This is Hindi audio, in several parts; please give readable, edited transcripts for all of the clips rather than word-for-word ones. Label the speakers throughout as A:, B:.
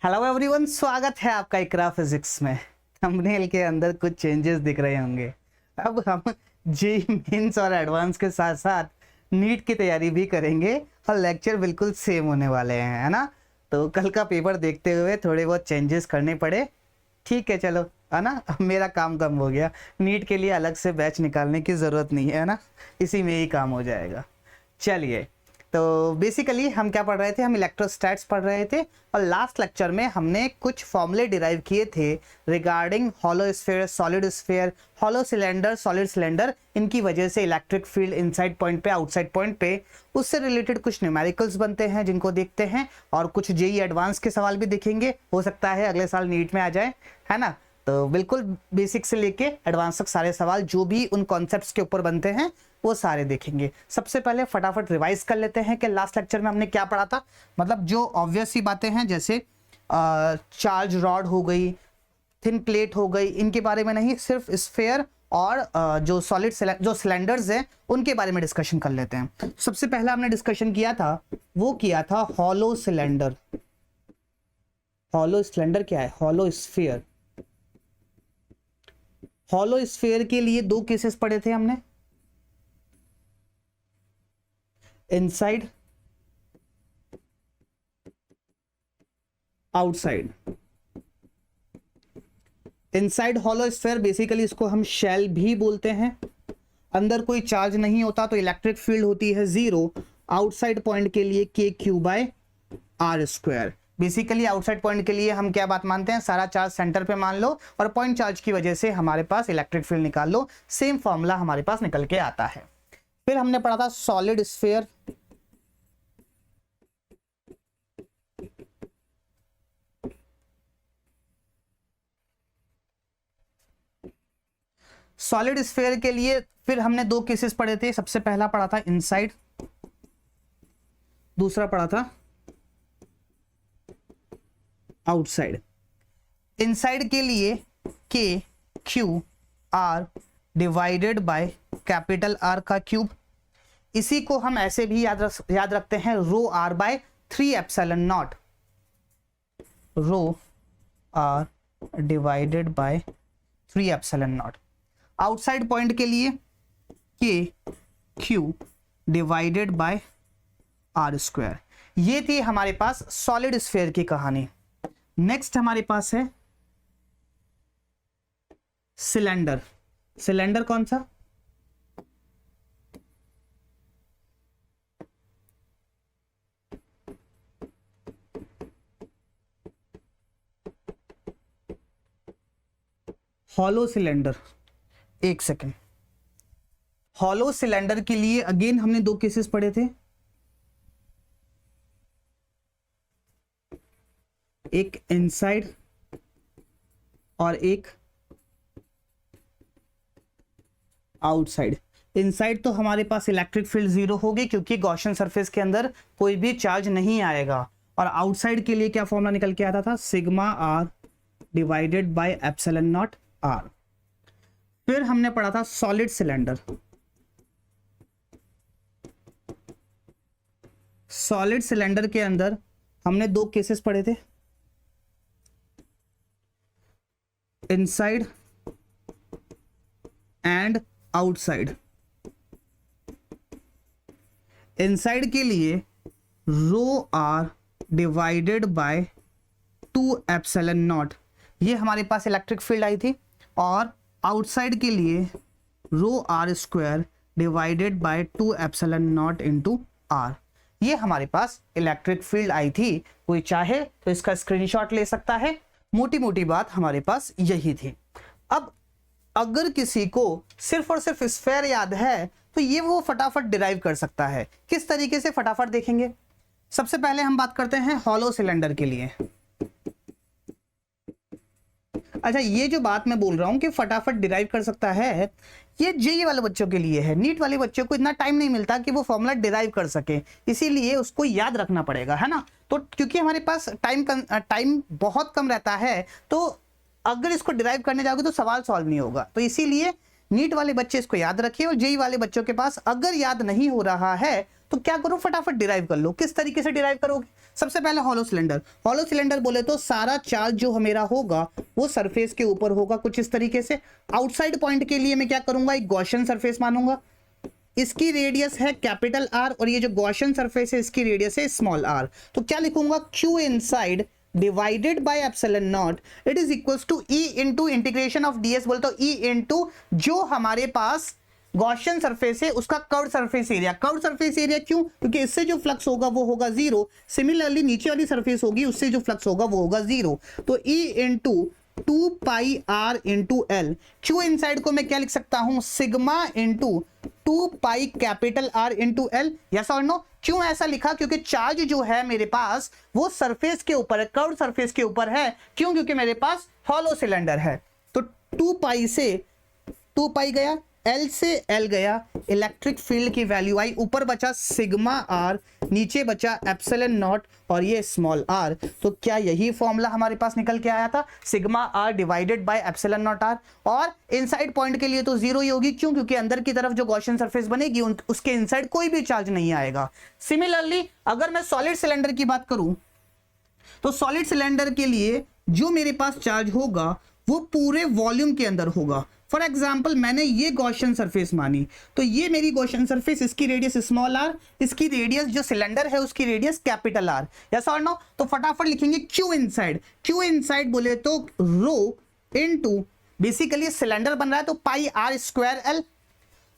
A: हेलो एवरीवन, स्वागत है आपका इकरा फिजिक्स में। थंबनेल के अंदर कुछ चेंजेस दिख रहे होंगे। अब हम जेईई मेंस और एडवांस के साथ साथ नीट की तैयारी भी करेंगे और लेक्चर बिल्कुल सेम होने वाले हैं, है ना। तो कल का पेपर देखते हुए थोड़े बहुत चेंजेस करने पड़े, ठीक है, चलो, है ना। अब मेरा काम कम हो गया, नीट के लिए अलग से बैच निकालने की ज़रूरत नहीं है ना, इसी में ही काम हो जाएगा। चलिए, तो बेसिकली हम क्या पढ़ रहे थे, हम इलेक्ट्रोस्टैट्स पढ़ रहे थे और लास्ट लेक्चर में हमने कुछ फॉर्मूले डिराइव किए थे regarding hollow sphere, solid sphere, hollow cylinder, solid cylinder, इनकी वजह से इलेक्ट्रिक फील्ड इनसाइड पॉइंट पे, आउटसाइड पॉइंट पे, उससे रिलेटेड कुछ न्यूमेरिकल्स बनते हैं जिनको देखते हैं, और कुछ जेईई एडवांस के सवाल भी देखेंगे, हो सकता है अगले साल नीट में आ जाए, है ना। तो बिल्कुल बेसिक से लेके एडवांस तक सारे सवाल जो भी उन कॉन्सेप्ट्स के ऊपर बनते हैं वो सारे देखेंगे। सबसे पहले फटाफट रिवाइज कर लेते हैं कि लास्ट लेक्चर में हमने क्या पढ़ा था। मतलब जो ऑब्वियस ही बातें हैं, जैसे चार्ज रॉड हो गई, थिन प्लेट हो गई, इनके बारे में नहीं, सिर्फ स्फीयर और जो सॉलिड जो सिलेंडर्स हैं उनके बारे में डिस्कशन कर लेते हैं। सबसे पहला हमने डिस्कशन किया था, वो किया था हॉलो सिलेंडर। हॉलो सिलेंडर क्या है? Hollow sphere. हॉलो स्फीयर के लिए दो केसेस पढ़े थे हमने, inside, outside. Inside hollow sphere basically इसको हम शेल भी बोलते हैं, अंदर कोई चार्ज नहीं होता तो इलेक्ट्रिक फील्ड होती है जीरो। आउटसाइड पॉइंट के लिए K Q by R square. Basically outside point के लिए हम क्या बात मानते हैं, सारा चार्ज सेंटर पे मान लो और पॉइंट चार्ज की वजह से हमारे पास इलेक्ट्रिक फील्ड निकाल लो, सेम फॉर्मूला हमारे पास निकल के आता है। फिर हमने पढ़ा था सॉलिड स्फीयर। सॉलिड स्फीयर के लिए फिर हमने दो केसेस पढ़े थे। सबसे पहला पढ़ा था इनसाइड, दूसरा पढ़ा था आउटसाइड। इनसाइड के लिए K Q R divided by capital R का क्यूब। इसी को हम ऐसे भी याद रखते हैं, rho are by 3 epsilon naught. Rho are divided by 3 epsilon naught. Outside point के लिए K Q divided by R square. ये थी हमारे पास सॉलिड स्फीयर की कहानी। नेक्स्ट हमारे पास है सिलेंडर। सिलेंडर कौन सा? Hollow cylinder. एक सेकेंड। हॉलो सिलेंडर के लिए अगेन हमने दो केसेस पढ़े थे, एक इनसाइड और एक आउटसाइड। इनसाइड तो हमारे पास इलेक्ट्रिक फील्ड जीरो होगी क्योंकि गॉसियन सरफेस के अंदर कोई भी चार्ज नहीं आएगा। और आउटसाइड के लिए क्या फॉर्मूला निकल के आता था, sigma R divided by epsilon naught R. फिर हमने पढ़ा था सॉलिड सिलेंडर। सॉलिड सिलेंडर के अंदर हमने दो केसेस पढ़े थे, इनसाइड एंड आउटसाइड। इनसाइड के लिए rho are divided by 2 epsilon naught, ये हमारे पास इलेक्ट्रिक फील्ड आई थी। और आउटसाइड के लिए rho are square divided by 2 epsilon naught into R, ये हमारे पास इलेक्ट्रिक फील्ड आई थी। कोई चाहे तो इसका स्क्रीनशॉट ले सकता है। मोटी मोटी बात हमारे पास यही थी। अब अगर किसी को सिर्फ और सिर्फ स्फीयर याद है तो ये वो फटाफट डिराइव कर सकता है। किस तरीके से, फटाफट देखेंगे। सबसे पहले हम बात करते हैं हॉलो सिलेंडर के लिए। अच्छा, ये जो बात मैं बोल रहा हूं कि फटाफट डिराइव कर सकता है, ये जेईई वाले बच्चों के लिए है। नीट वाले बच्चों को इतना टाइम नहीं मिलता कि वो फॉर्मूला डिराइव कर सके, इसीलिए उसको याद रखना पड़ेगा, है ना। तो क्योंकि हमारे पास टाइम बहुत कम रहता है, तो अगर इसको डिराइव करने जाओगे तो सवाल सॉल्व नहीं होगा। तो इसीलिए नीट वाले बच्चे इसको याद रखिए, और जेईई वाले बच्चों के पास अगर याद नहीं हो रहा है तो क्या करो, फटाफट डिराइव कर लो। किस तरीके से डिराइव करोगे? सबसे पहले हॉलो सिलेंडर। हॉलो सिलेंडर बोले तो सारा चार्ज जो मेरा होगा वो सरफेस के ऊपर होगा कुछ इस तरीके से। आउटसाइड पॉइंट के लिए मैं क्या करूंगा, एक गॉसियन सरफेस मानूंगा। इसकी रेडियस है कैपिटल आर और ये जो गॉसियन सरफेस है इसकी रेडियस है स्मॉल आर। तो क्या लिखूंगा, Q inside divided by epsilon naught it is equals to E into integration of DS, बोलते हो ई इनटू जो हमारे पास गॉसियन सरफेस है उसका curve surface area. Curve surface area क्यों? क्योंकि इससे जो फ्लक्स होगा वो होगा जीरो। सिमिलरली नीचे वाली सरफेस होगी उससे जो फ्लक्स होगा वो होगा जीरो। तो E into 2 pi R into L. Q inside को मैं क्या लिख सकता हूं, sigma into 2 pi capital R into L. Yes और नो? क्यों ऐसा लिखा? क्योंकि चार्ज जो है मेरे पास वो सरफेस के ऊपर है, कर्व सरफेस के ऊपर है। क्यों? क्योंकि मेरे पास हॉलो सिलेंडर है। तो 2 पाई से 2 पाई गया, एल से एल गया, इलेक्ट्रिक फील्ड की वैल्यू आई, ऊपर बचा सिग्मा आर, नीचे बचा एप्सिलॉन नॉट और ये स्मॉल आर। तो क्या यही फॉर्मूला हमारे पास निकल के आया था, sigma R divided by epsilon naught R. और इनसाइड पॉइंट के लिए तो जीरो ही होगी। क्यों? क्योंकि अंदर की तरफ जो गॉसियन सरफेस बनेगी उसके इनसाइड कोई भी चार्ज नहीं आएगा। सिमिलरली अगर मैं सॉलिड सिलेंडर की बात करूं तो सॉलिड सिलेंडर के लिए जो मेरे पास चार्ज होगा वो पूरे वॉल्यूम के अंदर होगा। फॉर एग्जाम्पल मैंने ये गॉसियन सरफेस मानी, तो ये मेरी गॉसियन सरफेस, इसकी रेडियस स्मॉल आर, इसकी रेडियस जो सिलेंडर है उसकी रेडियस कैपिटल आर। यस और नो? तो फटाफट लिखेंगे क्यू इनसाइड। क्यू इनसाइड बोले तो रो इनटू, बेसिकली सिलेंडर बन रहा है तो पाई आर स्क्वायर एल,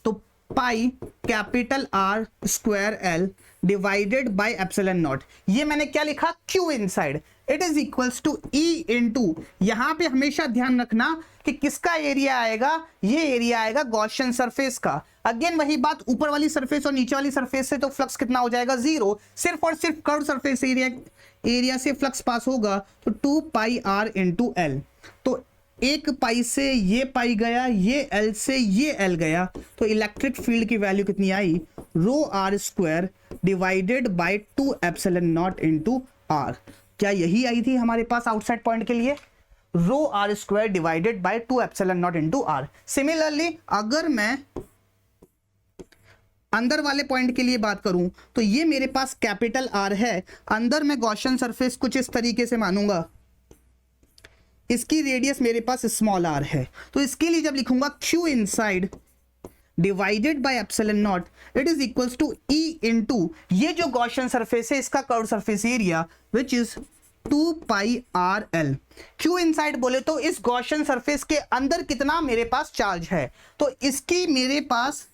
A: तो pi capital R square L divided by epsilon naught. ये मैंने क्या लिखा, Q inside it is equals to E into, यहां पे हमेशा ध्यान रखना कि किसका एरिया आएगा, ये एरिया आएगा गॉसियन सरफेस का। अगेन वही बात, ऊपर वाली सरफेस और नीचे वाली सरफेस से तो फ्लक्स कितना हो जाएगा, जीरो। सिर्फ और सिर्फ कर्व सरफेस एरिया से फ्लक्स पास होगा तो 2 पाई आर इंटू एल। तो एक पाई से ये पाई गया, ये एल से ये एल गया, तो इलेक्ट्रिक फील्ड की वैल्यू कितनी आई, rho are square divided by 2 epsilon naught into R. क्या यही आई थी हमारे पास आउटसाइड पॉइंट के लिए, rho are square divided by 2 epsilon naught into R. Similarly अगर मैं अंदर वाले पॉइंट के लिए बात करूं तो ये मेरे पास कैपिटल आर है, अंदर मैं गॉसियन सरफेस कुछ इस तरीके से मानूंगा, इसकी रेडियस मेरे पास स्मॉल आर है। तो इसके लिए जब लिखूंगा Q inside divided by epsilon naught it is equals to E into ये जो गॉसियन सरफेस है इसका curve surface area which is 2 pi R L. Q inside बोले तो इस गॉसियन सरफेस के अंदर कितना मेरे पास चार्ज है, तो इसकी मेरे पास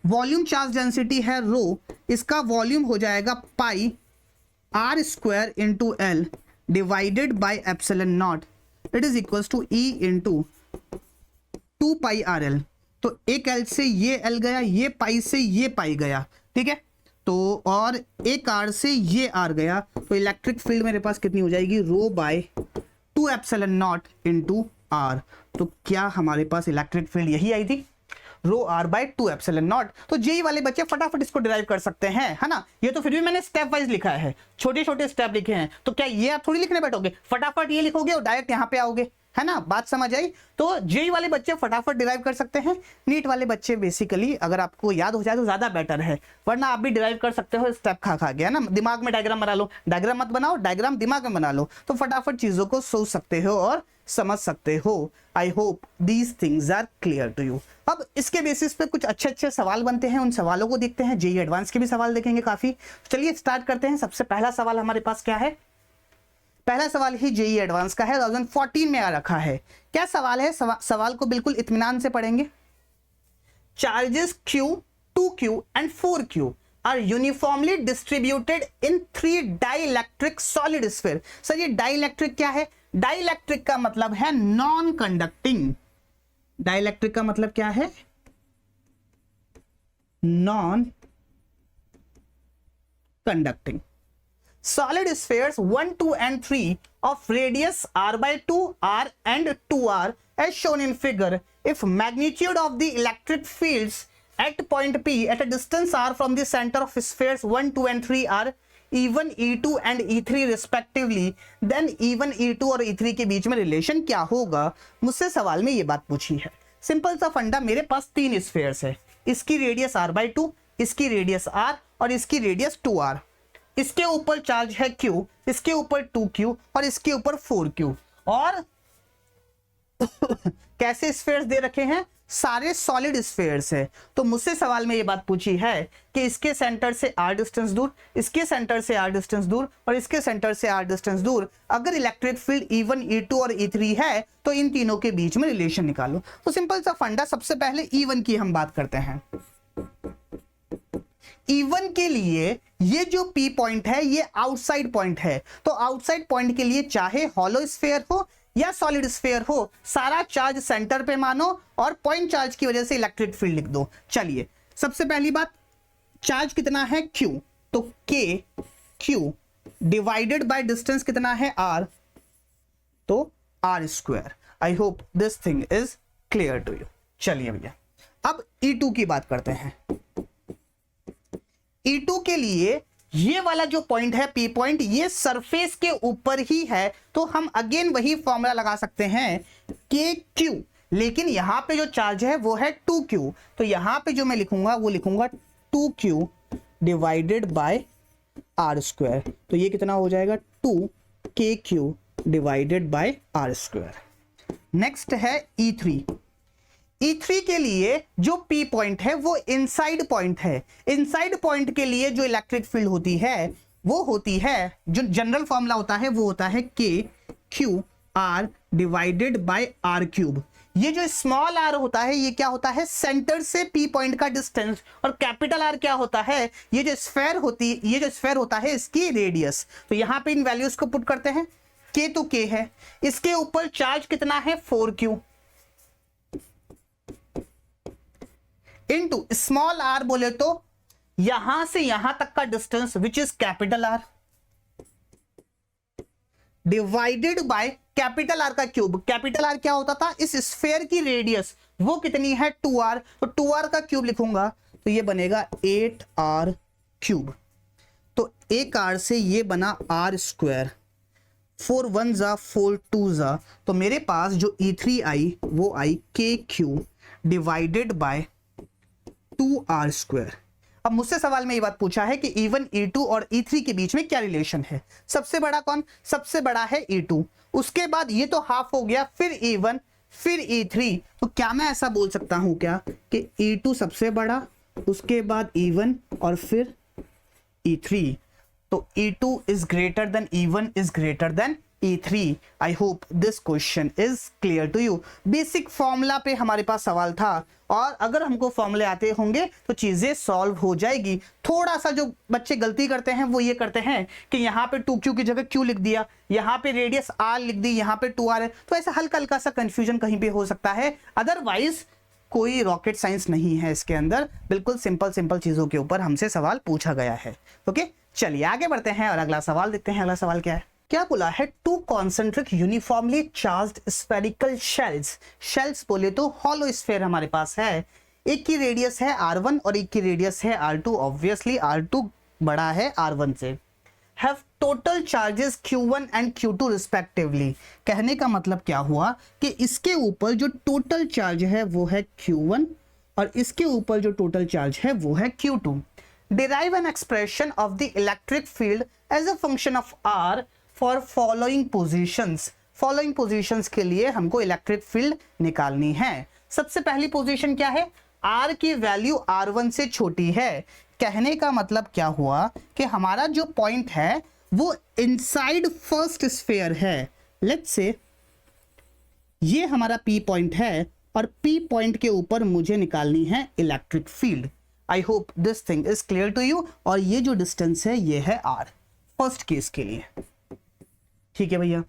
A: वॉल्यूम चार्ज डेंसिटी है रो, इसका वॉल्यूम हो जाएगा pi R square into L divided by epsilon naught it is equals to E into 2 pi R L. तो एक एल से ये एल गया, ये पाई से ये पाई गया, ठीक है, तो और एक आर से ये आर गया, तो इलेक्ट्रिक फील्ड मेरे पास कितनी हो जाएगी, rho by 2 epsilon naught into R. तो क्या हमारे पास इलेक्ट्रिक फील्ड यही आई थी, rho are by 2 epsilon naught. तो जेई वाले बच्चे फटाफट इसको डिराइव कर सकते हैं, है ना। ये तो फिर भी मैंने स्टेप वाइज लिखा है, छोटे छोटे स्टेप लिखे हैं, तो क्या ये आप थोड़ी लिखने बैठोगे, फटाफट ये लिखोगे और डायरेक्ट यहाँ पे आओगे, है ना। बात समझ आई? तो जेई वाले बच्चे फटाफट डिराइव कर सकते हैं, नीट वाले बच्चे बेसिकली अगर आपको याद हो जाए तो ज्यादा बेटर है, वरना आप भी डिराइव कर सकते हो स्टेप खा खा के, है ना। दिमाग में डायग्राम बना लो, डायग्राम मत बनाओ, डायग्राम दिमाग में बना लो, तो फटाफट चीजों को सोच सकते हो और समझ सकते हो। I hope these things are clear to you. अब इसके बेसिस पे कुछ अच्छे अच्छे सवाल बनते हैं, उन सवालों को देखते हैं। जेईई एडवांस के भी सवाल देखेंगे काफी। चलिए स्टार्ट करते हैं। सबसे पहला सवाल हमारे पास क्या है, पहला सवाल ही जेईई एडवांस का है, 2014 में आ रखा है। क्या सवाल है, सवाल को बिल्कुल इत्मीनान से पढ़ेंगे। Charges Q, 2Q and 4Q are uniformly distributed in 3 dielectric solid sphere। Sir ये डाइलेक्ट्रिक क्या है, डाइलेक्ट्रिक का मतलब है नॉन कंडक्टिंग। डाइलेक्ट्रिक का मतलब क्या है, non conducting. Solid spheres 1, 2 and 3 of radius r by 2, r and 2r as shown in figure. If magnitude of the electric fields at point P at a distance r from the center of spheres 1, 2 and 3 are E1, E2 and E3 respectively, then E1, E2 और E3 के बीच में रिलेशन क्या होगा। मुझसे सवाल में ये बात पूछी है। सिंपल सा फंडा, मेरे पास 3 स्फेयर्स है, इसकी रेडियस r by 2, इसकी रेडियस r और इसकी रेडियस 2r। इसके ऊपर चार्ज है q, इसके ऊपर 2q और इसके ऊपर 4q। और कैसे स्फीयर्स दे रखे हैं? सारे सॉलिड स्फीयर्स है। तो मुझसे सवाल में ये बात पूछी है कि इसके सेंटर से r डिस्टेंस दूर, इसके सेंटर से r डिस्टेंस दूर और इसके सेंटर से r डिस्टेंस दूर, अगर इलेक्ट्रिक फील्ड E1 E2 और E3 है तो इन तीनों के बीच में रिलेशन निकालो। तो सिंपल सा फंडा, सबसे पहले E1 की हम बात करते हैं। E1 के लिए ये जो P पॉइंट है ये आउटसाइड पॉइंट है। तो आउटसाइड पॉइंट के लिए चाहे हॉलो स्फीयर हो या सॉलिड स्फीयर हो, सारा चार्ज सेंटर पे मानो और पॉइंट चार्ज की वजह से इलेक्ट्रिक फील्ड लिख दो। चलिए, सबसे पहली बात, चार्ज कितना है Q, तो K Q divided by distance कितना है R, तो R square. I hope this thing is clear to you. चलिए भैया, अब E2 की बात करते हैं। E2 के लिए ये वाला जो पॉइंट है P पॉइंट, ये सरफेस के ऊपर ही है, तो हम अगेन वही फॉर्मूला लगा सकते हैं KQ, लेकिन यहां पे जो चार्ज है वो है 2Q। तो यहां पे जो मैं लिखूंगा वो लिखूंगा 2Q divided by R square. तो ये कितना हो जाएगा? 2KQ divided by R square. Next है E3। E3 के लिए जो P पॉइंट है वो इनसाइड पॉइंट है। इनसाइड पॉइंट के लिए जो इलेक्ट्रिक फील्ड होती है वो होती है, जो जनरल फॉर्मूला होता है वो होता है KQR divided by R cube. ये जो स्मॉल r होता है ये क्या होता है? सेंटर से P पॉइंट का डिस्टेंस। और कैपिटल R क्या होता है? ये जो स्फेयर होता है इसकी रेडियस। तो यहां पे इन वैल्यूज को पुट करते हैं। K तो K है, इसके ऊपर चार्ज कितना है? 4Q इनटू स्मॉल r बोले तो यहां से यहां तक का distance which is capital R divided by capital R का क्यूब। कैपिटल R क्या होता था? इस स्फीयर की रेडियस वो कितनी है? 2r। तो 2r का क्यूब लिखूंगा तो ये बनेगा 8r क्यूब। तो एक r से ये बना r स्क्वायर, 4 1 जा 4 2 जा, तो मेरे पास जो E3 आई वो आई KQ divided by 2r square. अब मुझसे सवाल में ये बात पूछा है कि E1 E2 और E3 के बीच में क्या रिलेशन है? सबसे बड़ा कौन? सबसे बड़ा है E2, उसके बाद ये तो हाफ हो गया, फिर E1 फिर E3। तो क्या मैं ऐसा बोल सकता हूं क्या कि E2 सबसे बड़ा, उसके बाद E1 और फिर E3? तो E2 is greater than E1 is greater than E3। I hope this question is clear to you. Basic formula पे हमारे पास सवाल था, और अगर हमको फॉर्मूले आते होंगे तो चीजें सॉल्व हो जाएगी। थोड़ा सा जो बच्चे गलती करते हैं वो ये करते हैं कि यहाँ पे 2Q की जगह Q लिख दिया, यहाँ पे रेडियस R लिख दी, यहाँ पे 2R है, तो ऐसा हल्का हल्का सा कंफ्यूजन कहीं पे हो सकता है। अदरवाइज कोई रॉकेट साइंस नहीं है इसके अंदर, बिल्कुल सिंपल चीजों के ऊपर हमसे सवाल पूछा गया है। ओके, चलिए आगे बढ़ते हैं और अगला सवाल देखते हैं। अगला सवाल क्या है? क्या बोला है? 2 concentric uniformly charged spherical shells बोले तो हॉलो स्फीयर हमारे पास है। एक की रेडियस है R1 और एक की रेडियस है R2। ऑब्वियसली R2 बड़ा है R1 से। Have total charges Q1 and Q2 respectively. कहने का मतलब क्या हुआ कि इसके ऊपर जो टोटल चार्ज है वो है Q1 और इसके ऊपर जो टोटल चार्ज है वो है Q2। Derive an expression of the electric field as a function of R for following positions. Following positions के लिए हमको इलेक्ट्रिक फील्ड निकालनी है। सबसे पहली पोजीशन क्या है? R की वैल्यू R1 से छोटी है। कहने का मतलब क्या हुआ कि हमारा जो पॉइंट है वो इनसाइड फर्स्ट स्फीयर है। लेट्स से ये हमारा P पॉइंट है और P पॉइंट के ऊपर मुझे निकालनी है electric field. I hope this thing is clear to you. और ये जो डिस्टेंस है ये है R फर्स्ट केस के लिए। ठीक है भैया,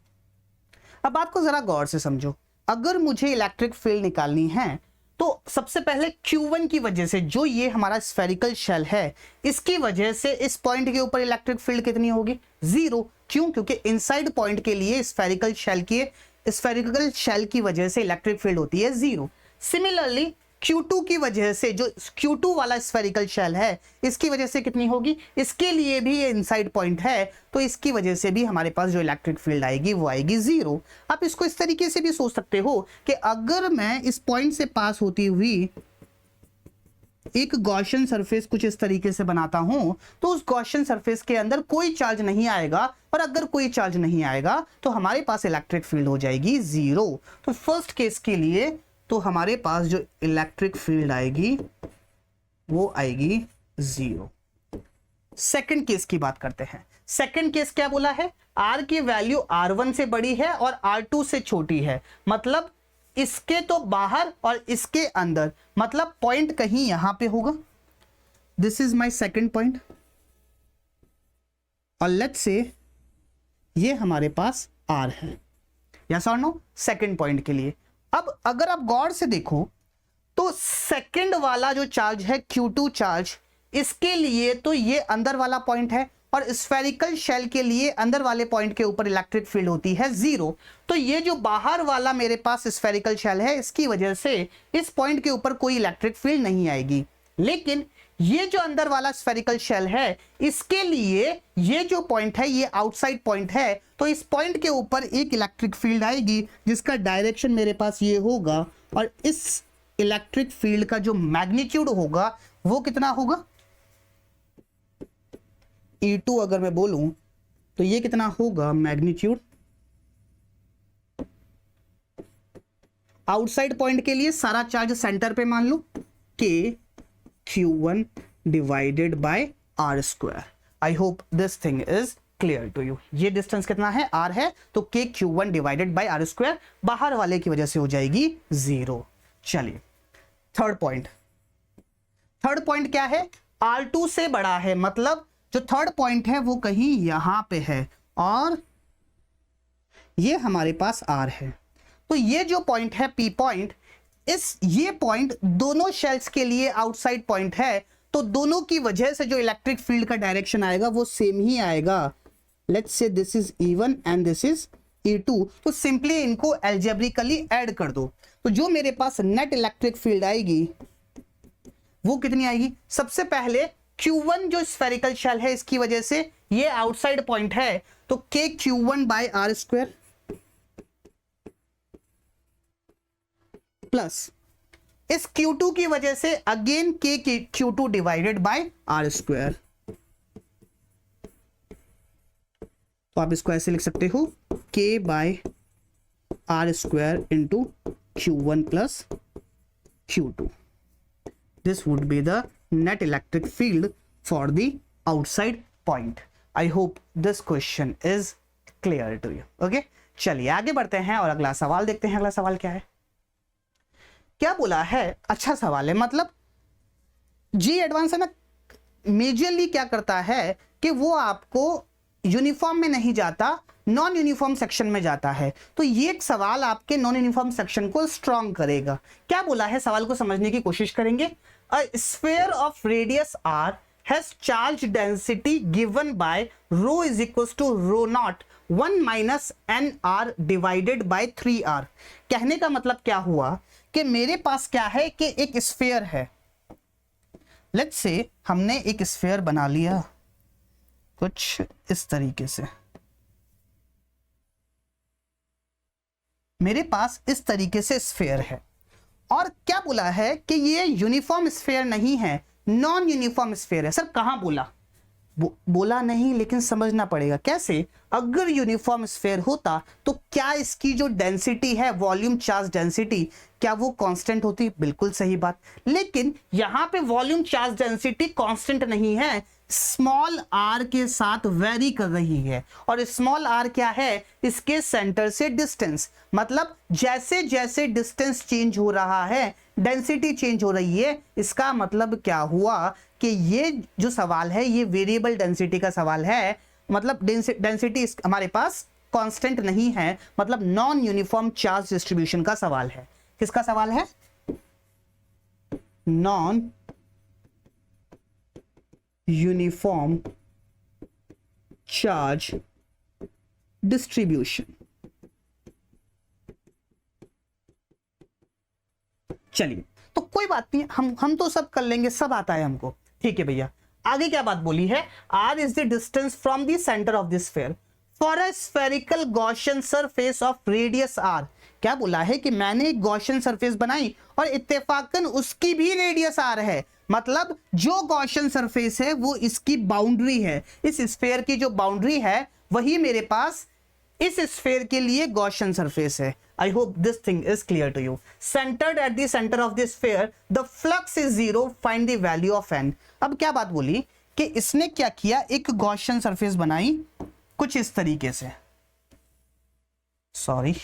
A: अब बात को जरा गौर से समझो। अगर मुझे इलेक्ट्रिक फील्ड निकालनी है तो सबसे पहले Q1 की वजह से, जो ये हमारा स्फेरिकल शेल है, इसकी वजह से इस पॉइंट के ऊपर इलेक्ट्रिक फील्ड कितनी होगी? 0। क्यों? क्योंकि इनसाइड पॉइंट के लिए स्फेरिकल शेल की वजह से इलेक्ट्रिक फील्ड होती है 0। सिमिलरली Q2 की वजह से, जो Q2 वाला स्फेरिकल शेल है, इसकी वजह से कितनी होगी? इसके लिए भी ये इनसाइड पॉइंट है, तो इसकी वजह से भी हमारे पास जो इलेक्ट्रिक फील्ड आएगी वो आएगी 0। आप इसको इस तरीके से भी सोच सकते हो कि अगर मैं इस पॉइंट से पास होती हुई एक गॉसियन सरफेस कुछ इस तरीके से बनाता हूं तो उस गॉसियन सरफेस के अंदर कोई चार्ज नहीं आएगा, और अगर कोई चार्ज नहीं आएगा तो हमारे पास इलेक्ट्रिक फील्ड हो जाएगी जीरो। तो फर्स्ट केस के लिए तो हमारे पास जो इलेक्ट्रिक फील्ड आएगी वो आएगी जीरो। सेकंड केस की बात करते हैं। सेकंड केस क्या बोला है, R की वैल्यू R1 से बड़ी है और R2 से छोटी है, मतलब इसके तो बाहर और इसके अंदर, मतलब पॉइंट कहीं यहां पे होगा। This is my second point, और लेट्स से ये हमारे पास R है, यस और नो, सेकंड पॉइंट के लिए। अब अगर आप गौर से देखो तो सेकंड वाला जो चार्ज है Q2 चार्ज, इसके लिए तो ये अंदर वाला पॉइंट है, और स्फेरिकल शेल के लिए अंदर वाले पॉइंट के ऊपर इलेक्ट्रिक फील्ड होती है जीरो। तो ये जो बाहर वाला मेरे पास स्फेरिकल शेल है, इसकी वजह से इस पॉइंट के ऊपर कोई इलेक्ट्रिक फील्ड नहीं आएगी। लेकिन ये जो अंदर वाला स्फेरिकल शेल है, इसके लिए ये जो पॉइंट है ये आउटसाइड पॉइंट है, तो इस पॉइंट के ऊपर एक इलेक्ट्रिक फील्ड आएगी जिसका डायरेक्शन मेरे पास ये होगा, और इस इलेक्ट्रिक फील्ड का जो मैग्नीट्यूड होगा वो कितना होगा, E2 अगर मैं बोलूं तो ये कितना होगा मैग्नीट्यूड। आउटसाइड पॉइंट के लिए सारा चार्ज सेंटर पे मान लो KQ1 divided by R square. I hope this thing is clear to you. ये डिस्टेंस कितना है, R है, तो KQ1 divided by R square, बाहर वाले की वजह से हो जाएगी जीरो। चलिए थर्ड पॉइंट। थर्ड पॉइंट क्या है, R2 से बड़ा है, मतलब जो थर्ड पॉइंट है वो कहीं यहां पे है, और ये हमारे पास R है। तो ये जो पॉइंट है P पॉइंट, ये पॉइंट दोनों शेल्स के लिए आउटसाइड पॉइंट है, तो दोनों की वजह से जो इलेक्ट्रिक फील्ड का डायरेक्शन आएगा वो सेम ही आएगा। Let's say this is E1 and this is E2। तो सिंपली इनको एल्जेब्रिकली ऐड कर दो, तो जो मेरे पास नेट इलेक्ट्रिक फील्ड आएगी वो कितनी आएगी। सबसे पहले Q1 जो स्फेरिकल शेल है, इसकी वजह से ये आउटसाइड पॉइंट है, तो KQ1 bye R square plus इस Q2 की वजह से again KQ2 divided by R square. तो आप इसको ऐसे लिख सकते हो K by R square into Q1 plus Q2। This would be the net electric field for the outside point. I hope this question is clear to you. Okay? चलिए आगे बढ़ते हैं और अगला सवाल देखते हैं। अगला सवाल क्या है, क्या बोला है, अच्छा सवाल है। मतलब जी एडवांस है ना, मेजरली क्या करता है कि वो आपको यूनिफॉर्म में नहीं जाता, नॉन यूनिफॉर्म सेक्शन में जाता है। तो ये एक सवाल आपके नॉन यूनिफॉर्म सेक्शन को स्ट्रॉन्ग करेगा। क्या बोला है, सवाल को समझने की कोशिश करेंगे। A sphere of radius r has charge density given by rho is equals to rho naught 1 minus nr divided by 3r। कहने का मतलब क्या हुआ कि मेरे पास क्या है कि एक स्फीयर है। लेट्स से हमने एक स्फीयर बना लिया कुछ इस तरीके से, मेरे पास इस तरीके से स्फीयर है, और क्या बोला है कि ये यूनिफॉर्म स्फीयर नहीं है, नॉन यूनिफॉर्म स्फीयर है। सर कहां बोला, बोला नहीं, लेकिन समझना पड़ेगा कैसे। अगर यूनिफॉर्म स्फीयर होता तो क्या इसकी जो डेंसिटी है, वॉल्यूम चार्ज डेंसिटी, क्या वो कांस्टेंट होती। बिल्कुल सही बात। लेकिन यहां पे वॉल्यूम चार्ज डेंसिटी कांस्टेंट नहीं है, स्मॉल r के साथ वेरी कर रही है, और स्मॉल r क्या है, इसके सेंटर से डिस्टेंस। मतलब जैसे जैसे डिस्टेंस चेंज हो रहा है डेंसिटी चेंज हो रही है। इसका मतलब क्या हुआ कि ये जो सवाल है ये वेरिएबल डेंसिटी का सवाल है, मतलब डेंसिटी हमारे पास कांस्टेंट नहीं है, मतलब नॉन यूनिफॉर्म चार्ज डिस्ट्रीब्यूशन का सवाल है। किसका सवाल है, नॉन यूनिफॉर्म चार्ज डिस्ट्रीब्यूशन। चलिए तो कोई बात नहीं, हम तो सब कर लेंगे, सब आता है हमको। ठीक है भैया, आगे क्या बात बोली है, r is the distance from the centre of this sphere for a spherical Gaussian surface of radius r। क्या बोला है कि मैंने एक गॉसियन सरफेस बनाई और इत्तेफाकन उसकी भी रेडियस आर है, मतलब जो गॉसियन सरफेस है वो इसकी बाउंड्री है, इस स्फीयर की जो बाउंड्री है वही मेरे पास इस स्फीयर के लिए गॉसियन सरफेस है। I hope this thing is clear to you. Centered at the center of the sphere, the flux is zero. Find the value of n. अब क्या बात बोली कि इसने क्या किया, एक गॉसियन सरफेस बनाई कुछ इस तरीके से, सॉरी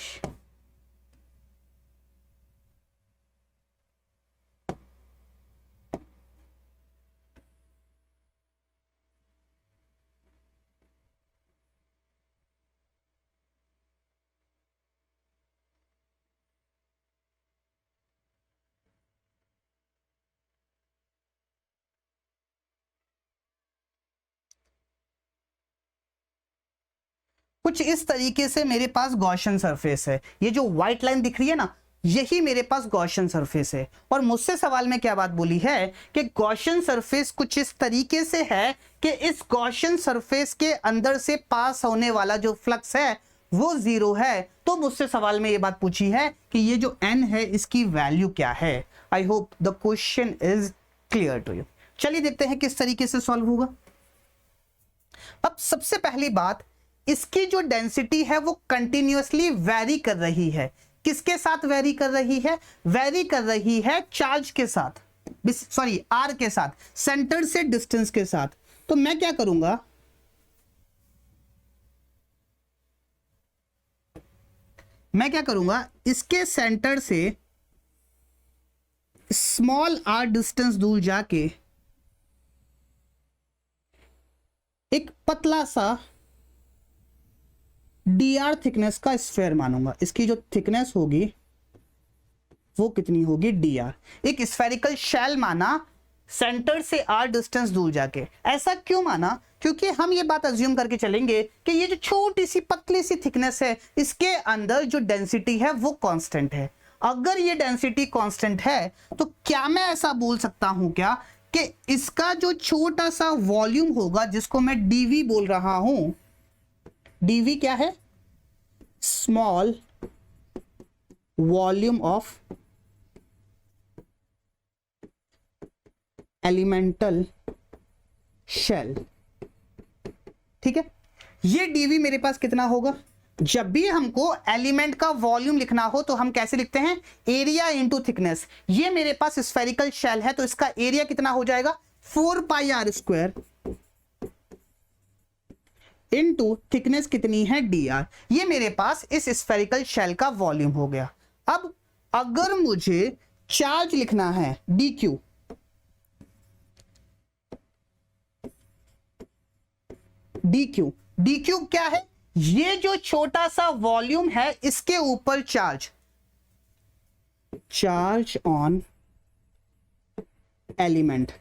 A: कुछ इस तरीके से मेरे पास गॉसियन सरफेस है। ये जो व्हाइट लाइन दिख रही है ना, यही मेरे पास गॉसियन सरफेस है। और मुझसे सवाल में क्या बात बोली है कि गॉसियन सरफेस कुछ इस तरीके से है कि इस गॉसियन सरफेस के अंदर से पास होने वाला जो फ्लक्स है वो जीरो है। तो मुझसे सवाल में ये बात पूछी है कि ये जो n है इसकी वैल्यू क्या है। I hope the question is clear to you. चलिए देखते हैं किस तरीके से सॉल्व होगा। अब सबसे पहली बात, इसकी जो डेंसिटी है वो कंटिन्यूअसली वेरी कर रही है। किसके साथ वेरी कर रही है? वेरी कर रही है चार्ज के साथ, सॉरी आर के साथ, सेंटर से डिस्टेंस के साथ। तो मैं क्या करूंगा, इसके सेंटर से स्मॉल आर डिस्टेंस दूर जाके एक पतला सा dr थिकनेस का स्फीयर मानूंगा। इसकी जो थिकनेस होगी वो कितनी होगी? dr। एक स्फेरिकल शेल माना सेंटर से r डिस्टेंस दूर जाके। ऐसा क्यों माना? क्योंकि हम ये बात अज्यूम करके चलेंगे कि ये जो छोटी सी पतली सी थिकनेस है इसके अंदर जो डेंसिटी है वो कांस्टेंट है। अगर ये डेंसिटी कांस्टेंट है तो क्या मैं ऐसा बोल सकता हूं क्या कि इसका जो छोटा सा वॉल्यूम होगा जिसको मैं dv बोल रहा हूं, dv क्या है? Small volume of elemental shell. ठीक है, ये dv मेरे पास कितना होगा? जब भी हमको एलिमेंट का वॉल्यूम लिखना हो तो हम कैसे लिखते हैं? Area into thickness. ये मेरे पास स्फेरिकल शेल है तो इसका एरिया कितना हो जाएगा? 4 pi R square into thickness कितनी है? dr। ये मेरे पास इस स्फेरिकल शेल का वॉल्यूम हो गया। अब अगर मुझे चार्ज लिखना है dq, dq क्या है? ये जो छोटा सा वॉल्यूम है इसके ऊपर charge on element,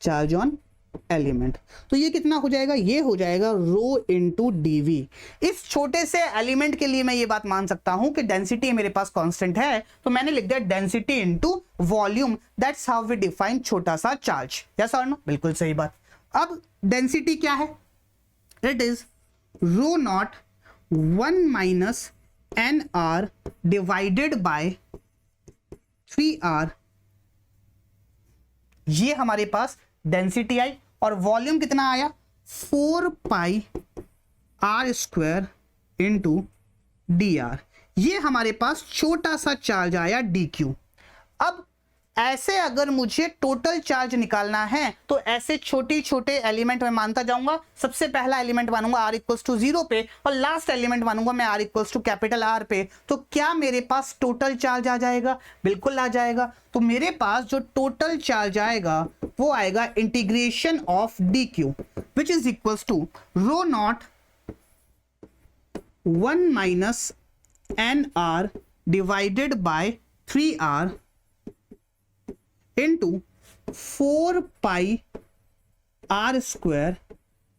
A: charge on element. तो ये कितना हो जाएगा? ये हो जाएगा रो इंटू dv। इस छोटे से एलिमेंट के लिए मैं ये बात मान सकता हूं कि डेंसिटी मेरे पास कांस्टेंट है तो मैंने लिख दिया density into volume. That's how we define छोटा सा चार्ज। यस और नो? बिल्कुल सही बात। अब डेंसिटी क्या है? It is rho naught 1 minus N R divided by 3r। ये हमारे पास डेंसिटी आई और वॉल्यूम कितना आया? 4 pi R square into dr। ये हमारे पास छोटा सा चार्ज आया dq। अब ऐसे अगर मुझे टोटल चार्ज निकालना है तो ऐसे छोटे छोटे एलिमेंट में मानता जाऊंगा। सबसे पहला एलिमेंट मानूंगा r इक्वल्स टू 0 पे और लास्ट एलिमेंट मानूंगा मैं r equals to capital R पे। तो क्या मेरे पास टोटल चार्ज आ जाएगा? बिल्कुल आ जाएगा। तो मेरे पास जो टोटल चार्ज आएगा वो आएगा integration of dq which is equals to rho naught 1 minus N R divided by 3r into 4 pi R square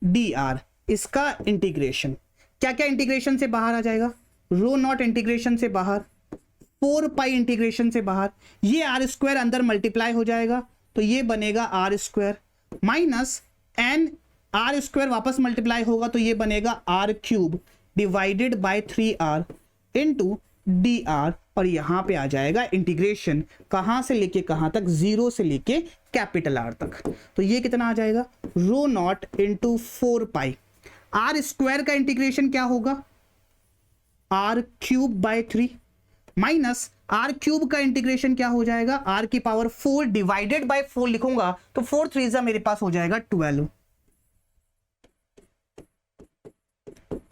A: dr। इसका इंटीग्रेशन, क्या क्या इंटीग्रेशन से बाहर आ जाएगा? रो नॉट इंटीग्रेशन से बाहर, 4 पाई इंटीग्रेशन से बाहर, ये आर स्क्वायर अंदर मल्टीप्लाई हो जाएगा तो ये बनेगा R square minus N, R square वापस मल्टीप्लाई होगा तो ये बनेगा R cube divided by 3r into dr, और यहां पे आ जाएगा इंटीग्रेशन कहां से लेके कहां तक, 0 से लेके कैपिटल R तक। तो ये कितना आ जाएगा, rho naught into 4 pi R square का इंटीग्रेशन क्या होगा, r cube by 3 minus r cube का इंटीग्रेशन क्या हो जाएगा, r की पावर 4 डिवाइडेड बाय 4 लिखूंगा तो 4 3 मेरे पास हो जाएगा 12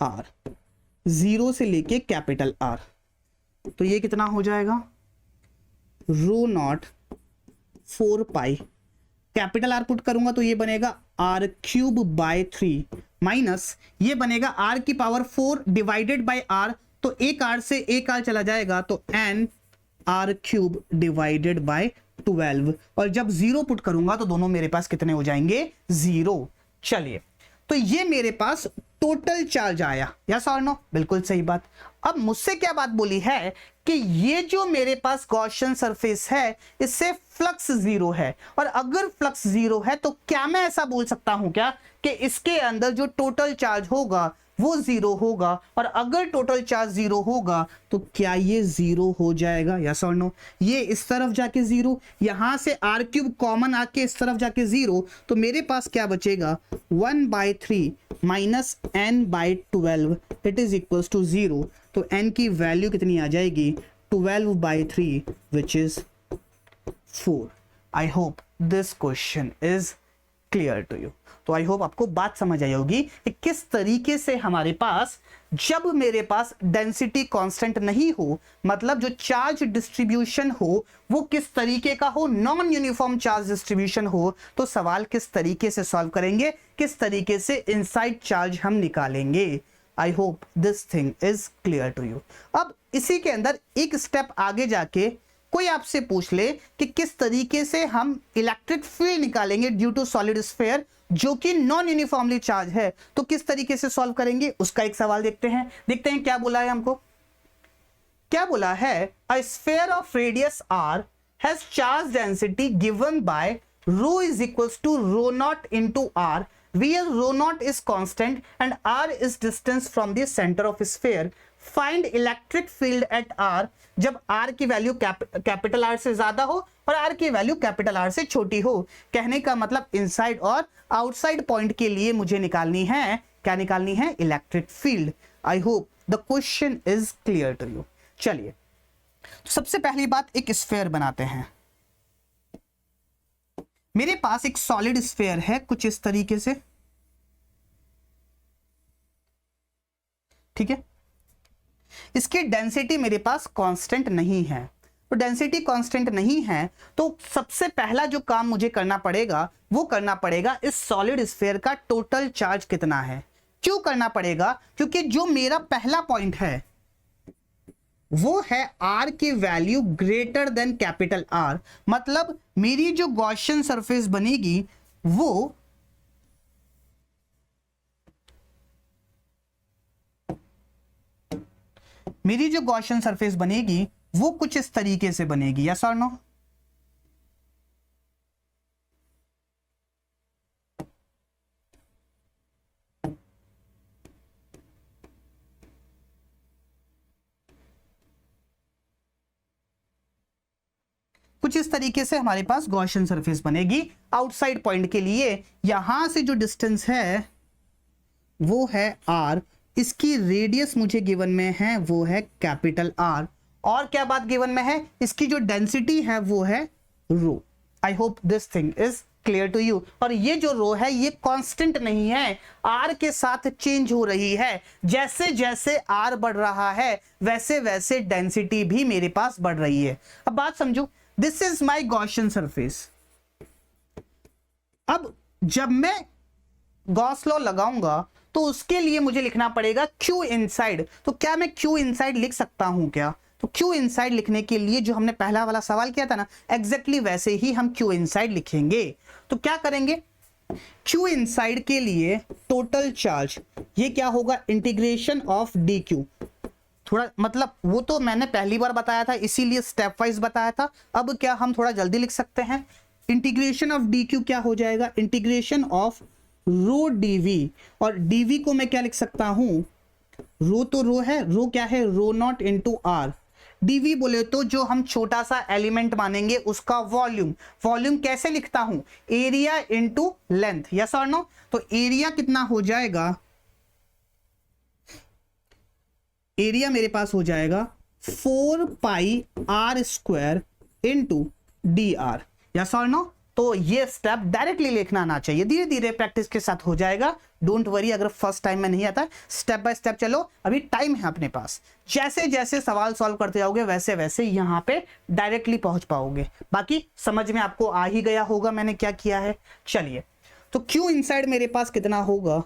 A: r, 0 से लेके कैपिटल R। तो ये कितना हो जाएगा, rho naught 4 pi, capital R put करूंगा तो ये बनेगा r क्यूब बाय 3 माइनस ये बनेगा r की पावर 4 डिवाइडेड बाय r, तो एक r से एक r चला जाएगा तो n r cube divided bye 12, और जब 0 पुट करूंगा तो दोनों मेरे पास कितने हो जाएंगे, 0। चलिए, तो ये मेरे पास टोटल चार्ज आया, यस और नो, बिल्कुल सही बात। अब मुझसे क्या बात बोली है कि ये जो मेरे पास गॉसियन सरफेस है इससे फ्लक्स 0 है, और अगर फ्लक्स 0 है तो क्या मैं ऐसा बोल सकता हूं क्या कि इसके अंदर जो टोटल चार्ज होगा वो 0 होगा, और अगर टोटल चार्ज 0 होगा तो क्या ये 0 हो जाएगा, यस और नो। ये इस तरफ जाके 0, यहां से r क्यूब कॉमन आके इस तरफ जाके 0, तो मेरे पास क्या बचेगा, 1/3 minus n by 12 it is equal to 0। तो n की वैल्यू कितनी आ जाएगी, 12/3 which is 4। I hope this question is clear to you. तो आई होप आपको बात समझ आई होगी कि किस तरीके से हमारे पास, जब मेरे पास डेंसिटी कांस्टेंट नहीं हो, मतलब जो चार्ज डिस्ट्रीब्यूशन हो वो किस तरीके का हो, नॉन यूनिफॉर्म चार्ज डिस्ट्रीब्यूशन हो, तो सवाल किस तरीके से सॉल्व करेंगे, किस तरीके से इनसाइड चार्ज हम निकालेंगे। I hope this thing is clear to you. अब इसी के अंदर एक स्टेप आगे जाके कोई आपसे पूछ ले कि किस तरीके से हम इलेक्ट्रिक फील्ड निकालेंगे ड्यू टू सॉलिड स्फीयर जो कि नॉन यूनिफॉर्मली चार्ज है, तो किस तरीके से सॉल्व करेंगे, उसका एक सवाल देखते हैं क्या बोला है हमको। क्या बोला है, a sphere of radius r has charge density given by rho is equals to rho naught into r, where rho naught is constant and r is distance from the center of sphere. Find electric field at r जब r की वैल्यू कैपिटल R से ज्यादा हो और r की वैल्यू कैपिटल R से छोटी हो। कहने का मतलब इनसाइड और आउटसाइड पॉइंट के लिए मुझे निकालनी है, क्या निकालनी है, electric field. I hope the question is clear to you. चलिए, तो सबसे पहली बात, एक स्फीयर बनाते हैं। मेरे पास एक सॉलिड स्फीयर है कुछ इस तरीके से, ठीक है। इसकी डेंसिटी मेरे पास कांस्टेंट नहीं है, तो डेंसिटी कांस्टेंट नहीं है तो सबसे पहला जो काम मुझे करना पड़ेगा वो करना पड़ेगा इस सॉलिड स्फीयर का टोटल चार्ज कितना है। क्यों करना पड़ेगा, क्योंकि जो मेरा पहला पॉइंट है वो है r की value greater than capital R, मतलब मेरी जो गॉसियन सरफेस बनेगी वो कुछ इस तरीके से बनेगी, यस और नो। कुछ इस तरीके से हमारे पास गॉसियन सरफेस बनेगी। आउटसाइड पॉइंट के लिए यहां से जो डिस्टेंस है वो है r, इसकी रेडियस मुझे गिवन में है वो है कैपिटल R, और क्या बात गिवन में है, इसकी जो डेंसिटी है वो है rho. I hope this thing is clear to you. और ये जो रो है ये कांस्टेंट नहीं है, r के साथ चेंज हो रही है। जैसे जैसे r बढ़ रहा है वैसे वैसे डेंसिटी भी मेरे पास बढ़ रही है। अब बात समझो, this is my Gaussian surface. अब जब मैं गॉस लॉ लगाऊंगा तो उसके लिए मुझे लिखना पड़ेगा Q इनसाइड। तो क्या मैं Q इनसाइड लिख सकता हूं क्या, तो Q इनसाइड लिखने के लिए जो हमने पहला वाला सवाल किया था ना, एग्जैक्टली वैसे ही हम Q इनसाइड लिखेंगे। तो क्या करेंगे, Q इनसाइड के लिए टोटल चार्ज ये क्या होगा, इंटीग्रेशन ऑफ dq। थोड़ा मतलब वो तो मैंने पहली बार बताया था इसीलिए स्टेप वाइज बताया था, अब क्या हम थोड़ा जल्दी लिख सकते हैं। इंटीग्रेशन ऑफ dq क्या हो जाएगा, इंटीग्रेशन ऑफ रो dv, और dv को मैं क्या लिख सकता हूं, रो तो रो है, रो क्या है, रो नॉट इंटू आर। डीवी बोले तो जो हम छोटा सा एलिमेंट मानेंगे उसका वॉल्यूम। वॉल्यूम कैसे लिखता हूं, एरिया इंटू लेंथ, यस और नो। तो एरिया कितना हो जाएगा, एरिया मेरे पास हो जाएगा 4 pi R square into D R, yes और नो। तो ये स्टेप डायरेक्टली लिखना आना चाहिए, धीरे धीरे प्रैक्टिस के साथ हो जाएगा, डोंट वरी अगर फर्स्ट टाइम में नहीं आता, स्टेप बाय स्टेप चलो, अभी टाइम है अपने पास। जैसे जैसे सवाल सॉल्व करते जाओगे वैसे वैसे यहाँ पे डायरेक्टली पहुंच पाओगे। बाकी समझ में आपको आ ही गया होगा मैंने क्या किया है। चलिए, तो क्यू इनसाइड मेरे पास कितना होगा,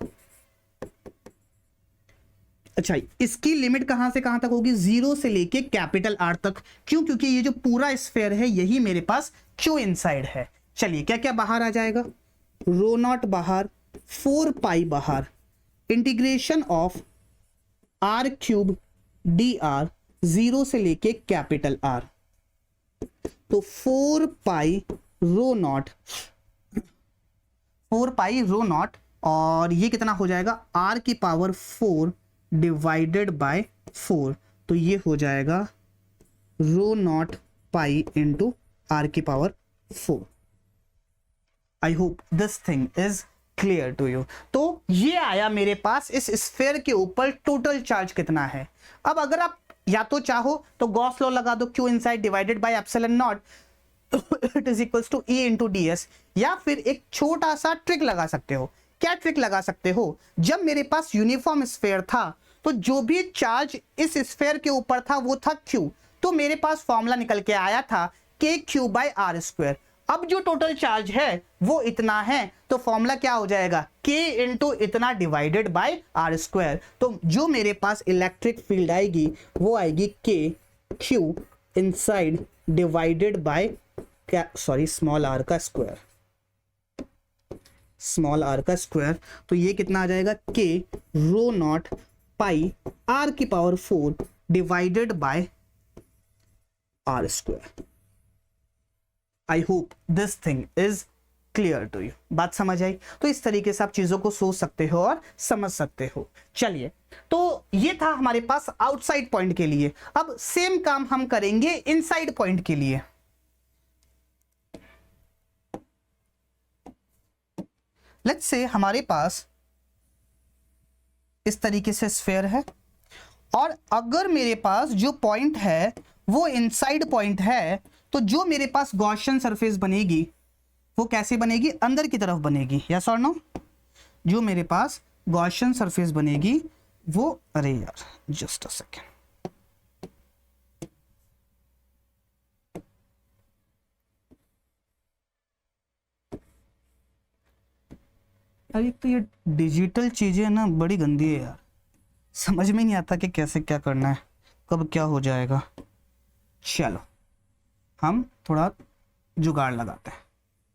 A: अच्छा इसकी लिमिट कहां से कहां तक होगी, 0 से लेके कैपिटल आर तक। क्यों, क्योंकि ये जो पूरा स्फीयर है यही मेरे पास क्यू इनसाइड है। चलिए क्या क्या बाहर आ जाएगा, रो नॉट बाहर, 4 पाई बाहर, integration of R cube D R 0 से लेके कैपिटल आर, तो 4 पाई रो नॉट, 4 पाई रो नॉट, और ये कितना हो जाएगा, आर की पावर 4 डिवाइडेड बाय 4, तो ये हो जाएगा rho naught pi into R की power 4। I hope this thing is clear to you. तो ये आया मेरे पास इस स्फीयर के ऊपर टोटल चार्ज कितना है। अब अगर आप या तो चाहो तो गॉस लॉ लगा दो, Q inside divided by epsilon naught it is equals to E into D S, या फिर एक छोटा सा ट्रिक लगा सकते हो। क्या ट्रिक लगा सकते हो, जब मेरे पास यूनिफॉर्म स्फीयर था तो जो भी चार्ज इस स्फीयर के ऊपर था वो था क्यू, तो मेरे पास फॉर्मूला निकल के आया था के क्यू बाय आर स्क्वायर। अब जो टोटल चार्ज है वो इतना है, तो फॉर्मूला क्या हो जाएगा, के इंटू इतना डिवाइडेड बाय आर स्क्वायर। तो जो मेरे पास इलेक्ट्रिक फील्ड आएगी वो आएगी K Q inside divided by sorry small R का स्क्वायर, स्मॉल आर का स्क्वायर। तो ये कितना आ जाएगा, K rho naught pi R की power 4 divided by R square. I hope this thing is clear to you. बात समझ आई, तो इस तरीके से आप चीजों को सोच सकते हो और समझ सकते हो। चलिए, तो ये था हमारे पास आउटसाइड पॉइंट के लिए। अब सेम काम हम करेंगे इनसाइड पॉइंट के लिए। लेट्स से हमारे पास इस तरीके से स्फीयर है, और अगर मेरे पास जो पॉइंट है वो इनसाइड पॉइंट है, तो जो मेरे पास गॉसियन सरफेस बनेगी वो कैसे बनेगी, अंदर की तरफ बनेगी, यस और नो। जो मेरे पास गॉसियन सरफेस बनेगी वो, अरे यार जस्ट अ सेकेंड, अरे तो ये डिजिटल चीजें ना बड़ी गंदी है यार, समझ में नहीं आता कि कैसे क्या करना है, कब क्या हो जाएगा। चलो हम थोड़ा जुगाड़ लगाते हैं।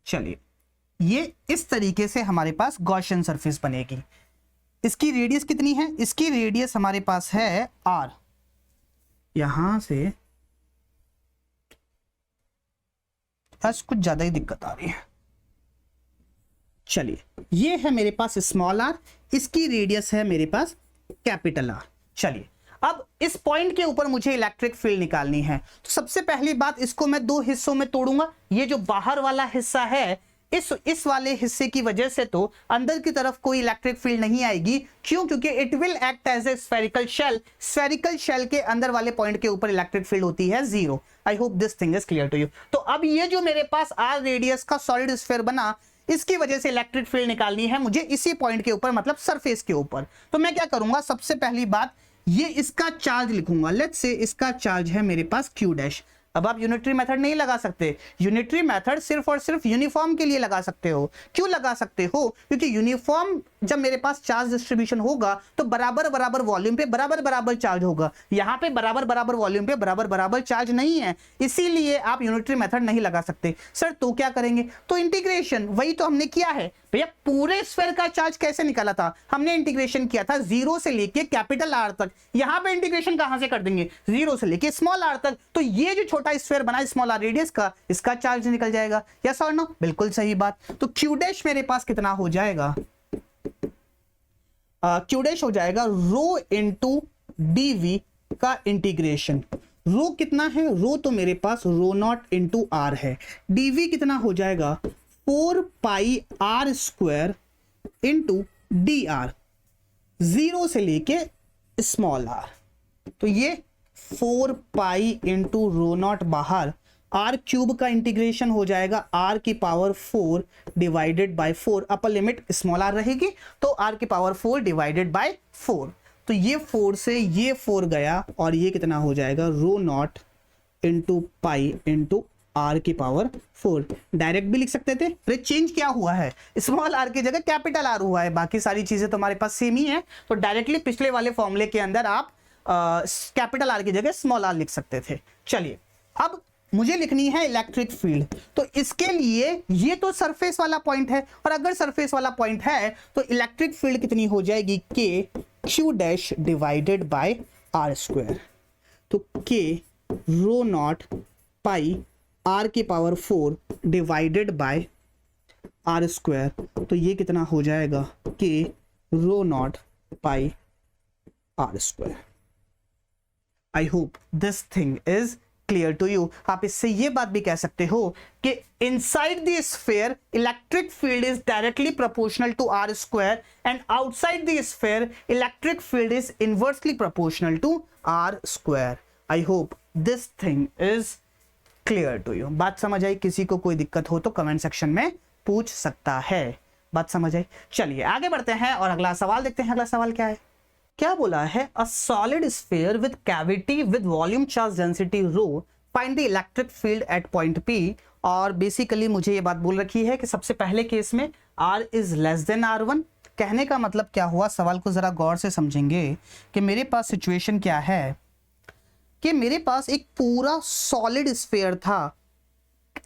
A: चलिए, ये इस तरीके से हमारे पास गॉसियन सरफेस बनेगी। इसकी रेडियस कितनी है, इसकी रेडियस हमारे पास है आर, यहां से बस कुछ ज्यादा ही दिक्कत आ रही है। चलिए, ये है मेरे पास स्मॉल आर, इसकी रेडियस है मेरे पास कैपिटल आर। चलिए, अब इस पॉइंट के ऊपर मुझे इलेक्ट्रिक फील्ड निकालनी है। तो सबसे पहली बात, इसको मैं दो हिस्सों में तोड़ूंगा। ये जो बाहर वाला हिस्सा है, इस वाले हिस्से की वजह से तो अंदर की तरफ कोई इलेक्ट्रिक फील्ड नहीं आएगी। क्यों? क्योंकि it will act as a spherical shell. Spherical shell के अंदर वाले पॉइंट के ऊपर इलेक्ट्रिक फील्ड होती है 0। I hope this thing is clear to you. तो अब ये जो मेरे पास आर रेडियस का सॉलिड स्फीयर बना, इसकी वजह से इलेक्ट्रिक फील्ड निकालनी है मुझे इसी पॉइंट के ऊपर, मतलब सरफेस के ऊपर। तो मैं क्या करूंगा, सबसे पहली बात ये इसका चार्ज लिखूंगा। लेट्स से इसका चार्ज है मेरे पास q डैश। अब आप यूनिटरी मेथड नहीं लगा सकते, यूनिटरी मेथड सिर्फ और सिर्फ यूनिफॉर्म के लिए लगा सकते हो। क्यों लगा सकते हो? क्योंकि यूनिफॉर्म जब मेरे पास चार्ज डिस्ट्रीब्यूशन होगा तो बराबर बराबर वॉल्यूम पे बराबर बराबर चार्ज होगा। यहाँ पे बराबर बराबर वॉल्यूम पे बराबर बराबर चार्ज नहीं है, इसीलिए आप यूनिटरी मेथड नहीं लगा सकते। सर तो क्या करेंगे? तो इंटीग्रेशन, वही तो हमने किया है भैया। पूरे स्फीयर का चार्ज कैसे निकाला था? हमने इंटीग्रेशन किया था 0 से लेके कैपिटल आर तक। यहां पे इंटीग्रेशन कहां से कर देंगे? 0 से लेके स्मॉल आर तक। तो ये जो छोटा स्फीयर बना स्मॉल आर रेडियस का, इसका चार्ज निकल जाएगा। यस और नो? बिल्कुल सही बात। तो q डैश मेरे पास कितना हो जाएगा? क्यू डैश हो जाएगा रो इंटू डी वी का इंटीग्रेशन। रो कितना है, रो तो मेरे पास रो नॉट इंटू आर है, डीवी कितना हो जाएगा 4 pi R square into D R, zero से लेके स्मॉल आर। तो ये 4 पाई इंटू रो नॉट बाहर, आर क्यूब का इंटीग्रेशन हो जाएगा आर की power 4 divided by 4, upper limit small R रहेगी तो आर की पावर 4 डिवाइडेड बाय 4। तो ये 4 से ये 4 गया और ये कितना हो जाएगा rho naught into pi into R की पावर 4। डायरेक्ट भी लिख सकते थे, अरे चेंज क्या हुआ है, स्मॉल आर की जगह कैपिटल आर हुआ है, बाकी सारी चीजें तो हमारे पास सेम ही है। तो डायरेक्टली पिछले वाले फॉर्मूले के अंदर आप कैपिटल आर की जगह स्मॉल आर लिख सकते थे। चलिए अब मुझे लिखनी है इलेक्ट्रिक फील्ड, तो इसके लिए ये तो सरफेस वाला पॉइंट है, और अगर सरफेस वाला पॉइंट है तो इलेक्ट्रिक फील्ड कितनी हो जाएगी K Q dash divided by R square. तो K rho naught pi R की power 4 divided by R square, तो ये कितना हो जाएगा K rho naught pi R square. I hope this thing is clear to you. आप इससे ये बात भी कह सकते हो कि inside the sphere electric field is directly proportional to R square and outside the sphere electric field is inversely proportional to R square. I hope this thing is clear to you. बात समझ आई? किसी को कोई दिक्कत हो तो कमेंट सेक्शन में पूछ सकता है। बात समझ आई? चलिए आगे बढ़ते हैं और अगला सवाल देखते हैं। अगला सवाल क्या है, क्या बोला है, a solid sphere with cavity with volume charge density rho find the electric field at point P. और बेसिकली मुझे ये बात बोल रखी है कि सबसे पहले केस में r is less than r1। कहने का मतलब क्या हुआ, सवाल को जरा गौर से समझेंगे कि मेरे पास सिचुएशन क्या है कि मेरे पास एक पूरा सॉलिड स्फीयर था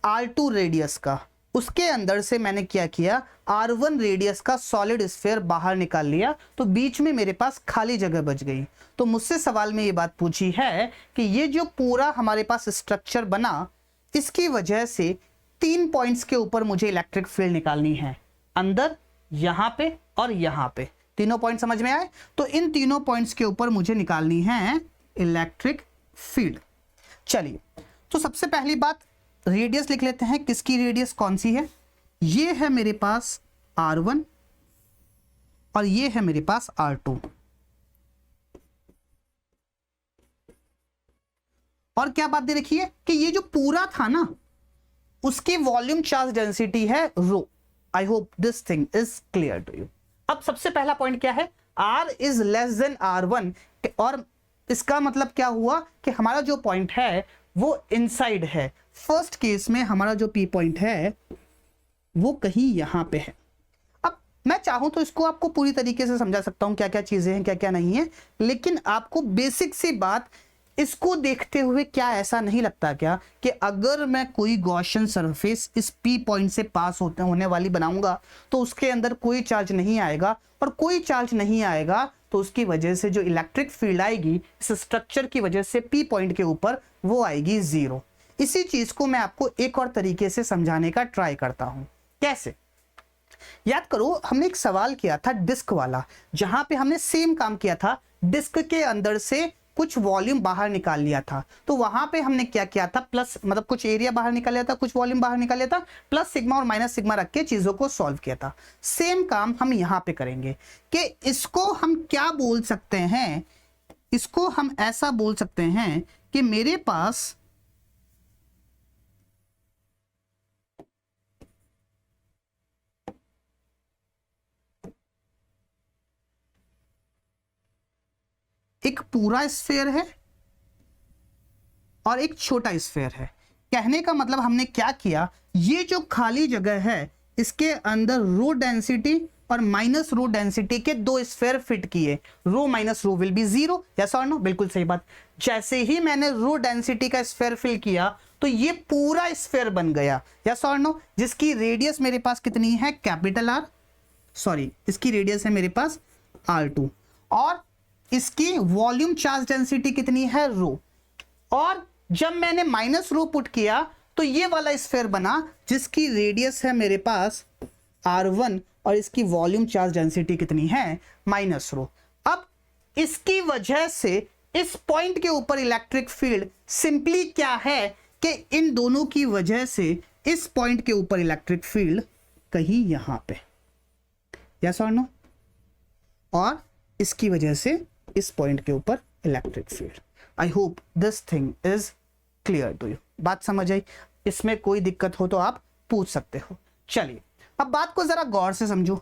A: r2 रेडियस का, उसके अंदर से मैंने क्या किया r1 रेडियस का सॉलिड स्फीयर बाहर निकाल लिया, तो बीच में मेरे पास खाली जगह बच गई। तो मुझसे सवाल में ये बात पूछी है कि ये जो पूरा हमारे पास स्ट्रक्चर बना, इसकी वजह से 3 पॉइंट्स के ऊपर मुझे इलेक्ट्रिक फील्ड निकालनी है, अंदर, यहां पे और यहां पे। तीनों पॉइंट समझ में आए? तो इन तीनों पॉइंट्स के ऊपर मुझे निकालनी है इलेक्ट्रिक फील्ड। चलिए तो सबसे पहली बात रेडियस लिख लेते हैं। किसकी रेडियस कौन सी है, ये है मेरे पास r1 और ये है मेरे पास r2। और क्या बात दे रखी है कि ये जो पूरा था ना, उसकी वॉल्यूम चार्ज डेंसिटी है rho. I hope this thing is clear to you. अब सबसे पहला पॉइंट क्या है, r is less than r1, और इसका मतलब क्या हुआ कि हमारा जो पॉइंट है वो इनसाइड है। फर्स्ट केस में हमारा जो पी पॉइंट है वो कहीं यहां पे है। अब मैं चाहूं तो इसको आपको पूरी तरीके से समझा सकता हूं क्या क्या चीजें हैं क्या क्या नहीं है, लेकिन आपको बेसिक सी बात, इसको देखते हुए क्या ऐसा नहीं लगता क्या कि अगर मैं कोई गॉसियन सरफेस इस पी पॉइंट से पास होने वाली बनाऊंगा तो उसके अंदर कोई चार्ज नहीं आएगा, और कोई चार्ज नहीं आएगा तो उसकी वजह से जो इलेक्ट्रिक फील्ड आएगी इस स्ट्रक्चर की वजह से पी पॉइंट के ऊपर वो आएगी 0। इसी चीज को मैं आपको एक और तरीके से समझाने का ट्राई करता हूं। कैसे? याद करो हमने एक सवाल किया था डिस्क वाला, जहां पे हमने सेम काम किया था, डिस्क के अंदर से कुछ वॉल्यूम बाहर निकाल लिया था। तो वहां पे हमने क्या किया था, प्लस मतलब कुछ एरिया बाहर निकाल लिया था, कुछ वॉल्यूम बाहर निकाल लिया था, प्लस सिग्मा और माइनस सिग्मा रख के चीजों को सॉल्व किया था। सेम काम हम यहां पे करेंगे कि इसको हम क्या बोल सकते हैं, इसको हम ऐसा बोल सकते हैं कि मेरे पास एक पूरा स्फीयर है और एक छोटा स्फीयर है। कहने का मतलब हमने क्या किया, ये जो खाली जगह है इसके अंदर रो डेंसिटी और माइनस रो डेंसिटी के 2 स्फीयर फिट किए। Rho minus rho will be 0, yes और नो? बिल्कुल सही बात। जैसे ही मैंने रो डेंसिटी का स्फीयर फिल किया तो ये पूरा स्फीयर बन गया, यस और नो? जिसकी रेडियस मेरे पास कितनी है, कैपिटल आर, सॉरी इसकी रेडियस है मेरे पास r2, और इसकी वॉल्यूम चार्ज डेंसिटी कितनी है, रो। और जब मैंने माइनस रो पुट किया तो ये वाला स्फीयर बना जिसकी रेडियस है मेरे पास R1 और इसकी वॉल्यूम चार्ज डेंसिटी कितनी है, माइनस रो। अब इसकी वजह से इस पॉइंट के ऊपर इलेक्ट्रिक फील्ड सिंपली क्या है कि इन दोनों की वजह से इस पॉइंट के ऊपर इलेक्ट्रिक फील्ड कहीं यहां पे, यस और नो, और इसकी वजह से इस पॉइंट के ऊपर electric field. I hope this thing is clear to you. बात समझ आई? इसमें कोई दिक्कत हो तो आप पूछ सकते हो। चलिए अब बात को जरा गौर से समझो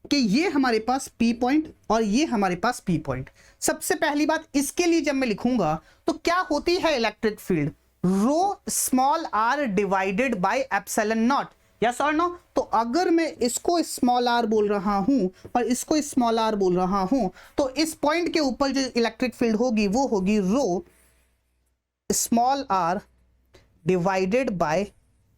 A: कि ये हमारे पास P पॉइंट और ये हमारे पास P पॉइंट। सबसे पहली बात, इसके लिए जब मैं लिखूंगा तो क्या होती है electric field, rho small r divided by epsilon naught, yes और नो। तो अगर मैं इसको स्मॉल r बोल रहा हूं और इसको स्मॉल r बोल रहा हूं तो इस पॉइंट के ऊपर जो इलेक्ट्रिक फील्ड होगी वो होगी rho small r divided by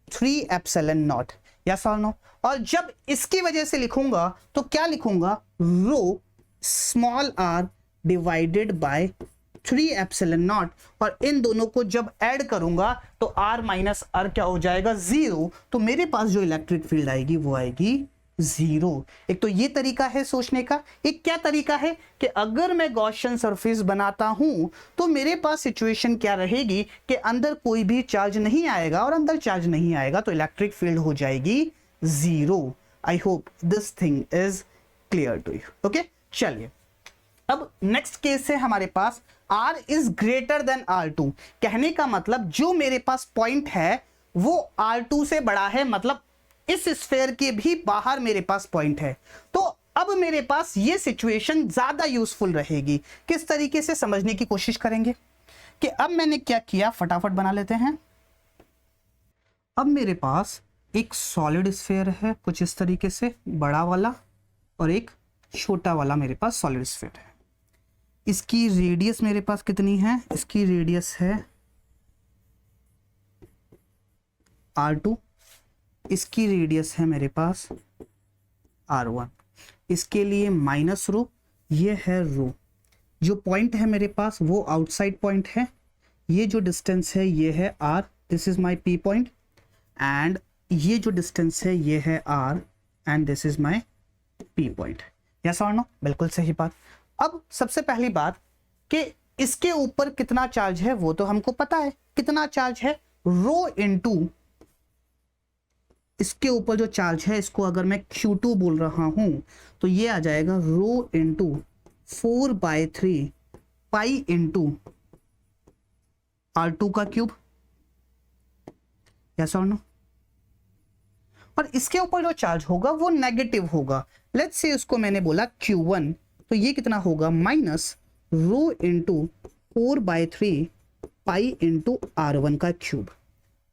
A: 3 epsilon naught, yes और नो। और जब इसकी वजह से लिखूंगा तो क्या लिखूंगा, rho small r divided by 3 epsilon naught, और इन दोनों को जब ऐड करूंगा तो r माइनस r क्या हो जाएगा, 0। तो मेरे पास जो इलेक्ट्रिक फील्ड आएगी वो आएगी 0। एक तो ये तरीका है सोचने का। एक क्या तरीका है कि अगर मैं गॉसियन सरफेस बनाता हूं तो मेरे पास सिचुएशन क्या रहेगी कि अंदर कोई भी चार्ज नहीं आएगा, और अंदर चार्ज नहीं आएगा तो इलेक्ट्रिक फील्ड हो जाएगी 0। I hope this thing is clear to you. Okay, चलिए अब नेक्स्ट केस है हमारे पास r is greater than R2। कहने का मतलब जो मेरे पास पॉइंट है वो R2 से बड़ा है, मतलब इस स्फीयर के भी बाहर मेरे पास पॉइंट है। तो अब मेरे पास ये सिचुएशन ज्यादा यूजफुल रहेगी। किस तरीके से समझने की कोशिश करेंगे कि अब मैंने क्या किया, फटाफट बना लेते हैं। अब मेरे पास एक सॉलिड स्फीयर है कुछ इस तरीके से, बड़ा वाला, और एक छोटा वाला मेरे पास सॉलिड स्फीयर है। इसकी रेडियस मेरे पास कितनी है, इसकी रेडियस है R2, इसकी रेडियस है मेरे पास R1। इसके लिए माइनस रो, ये है रो। जो पॉइंट है मेरे पास वो आउटसाइड पॉइंट है। ये जो डिस्टेंस है ये है R, this is my P point, and ये जो डिस्टेंस है ये है R and this is my P point. Yes और नो? बिल्कुल सही बात। अब सबसे पहली बात कि इसके ऊपर कितना चार्ज है वो तो हमको पता है। कितना चार्ज है, रो इनटू इसके ऊपर जो चार्ज है इसको अगर मैं Q2 बोल रहा हूं तो ये आ जाएगा rho into 4/3 pi into R2 का क्यूब, यस और नो। और इसके ऊपर जो चार्ज होगा वो नेगेटिव होगा। लेट्स से उसको मैंने बोला Q1, तो ये कितना होगा, minus rho into 4/3 pi into R1 का क्यूब।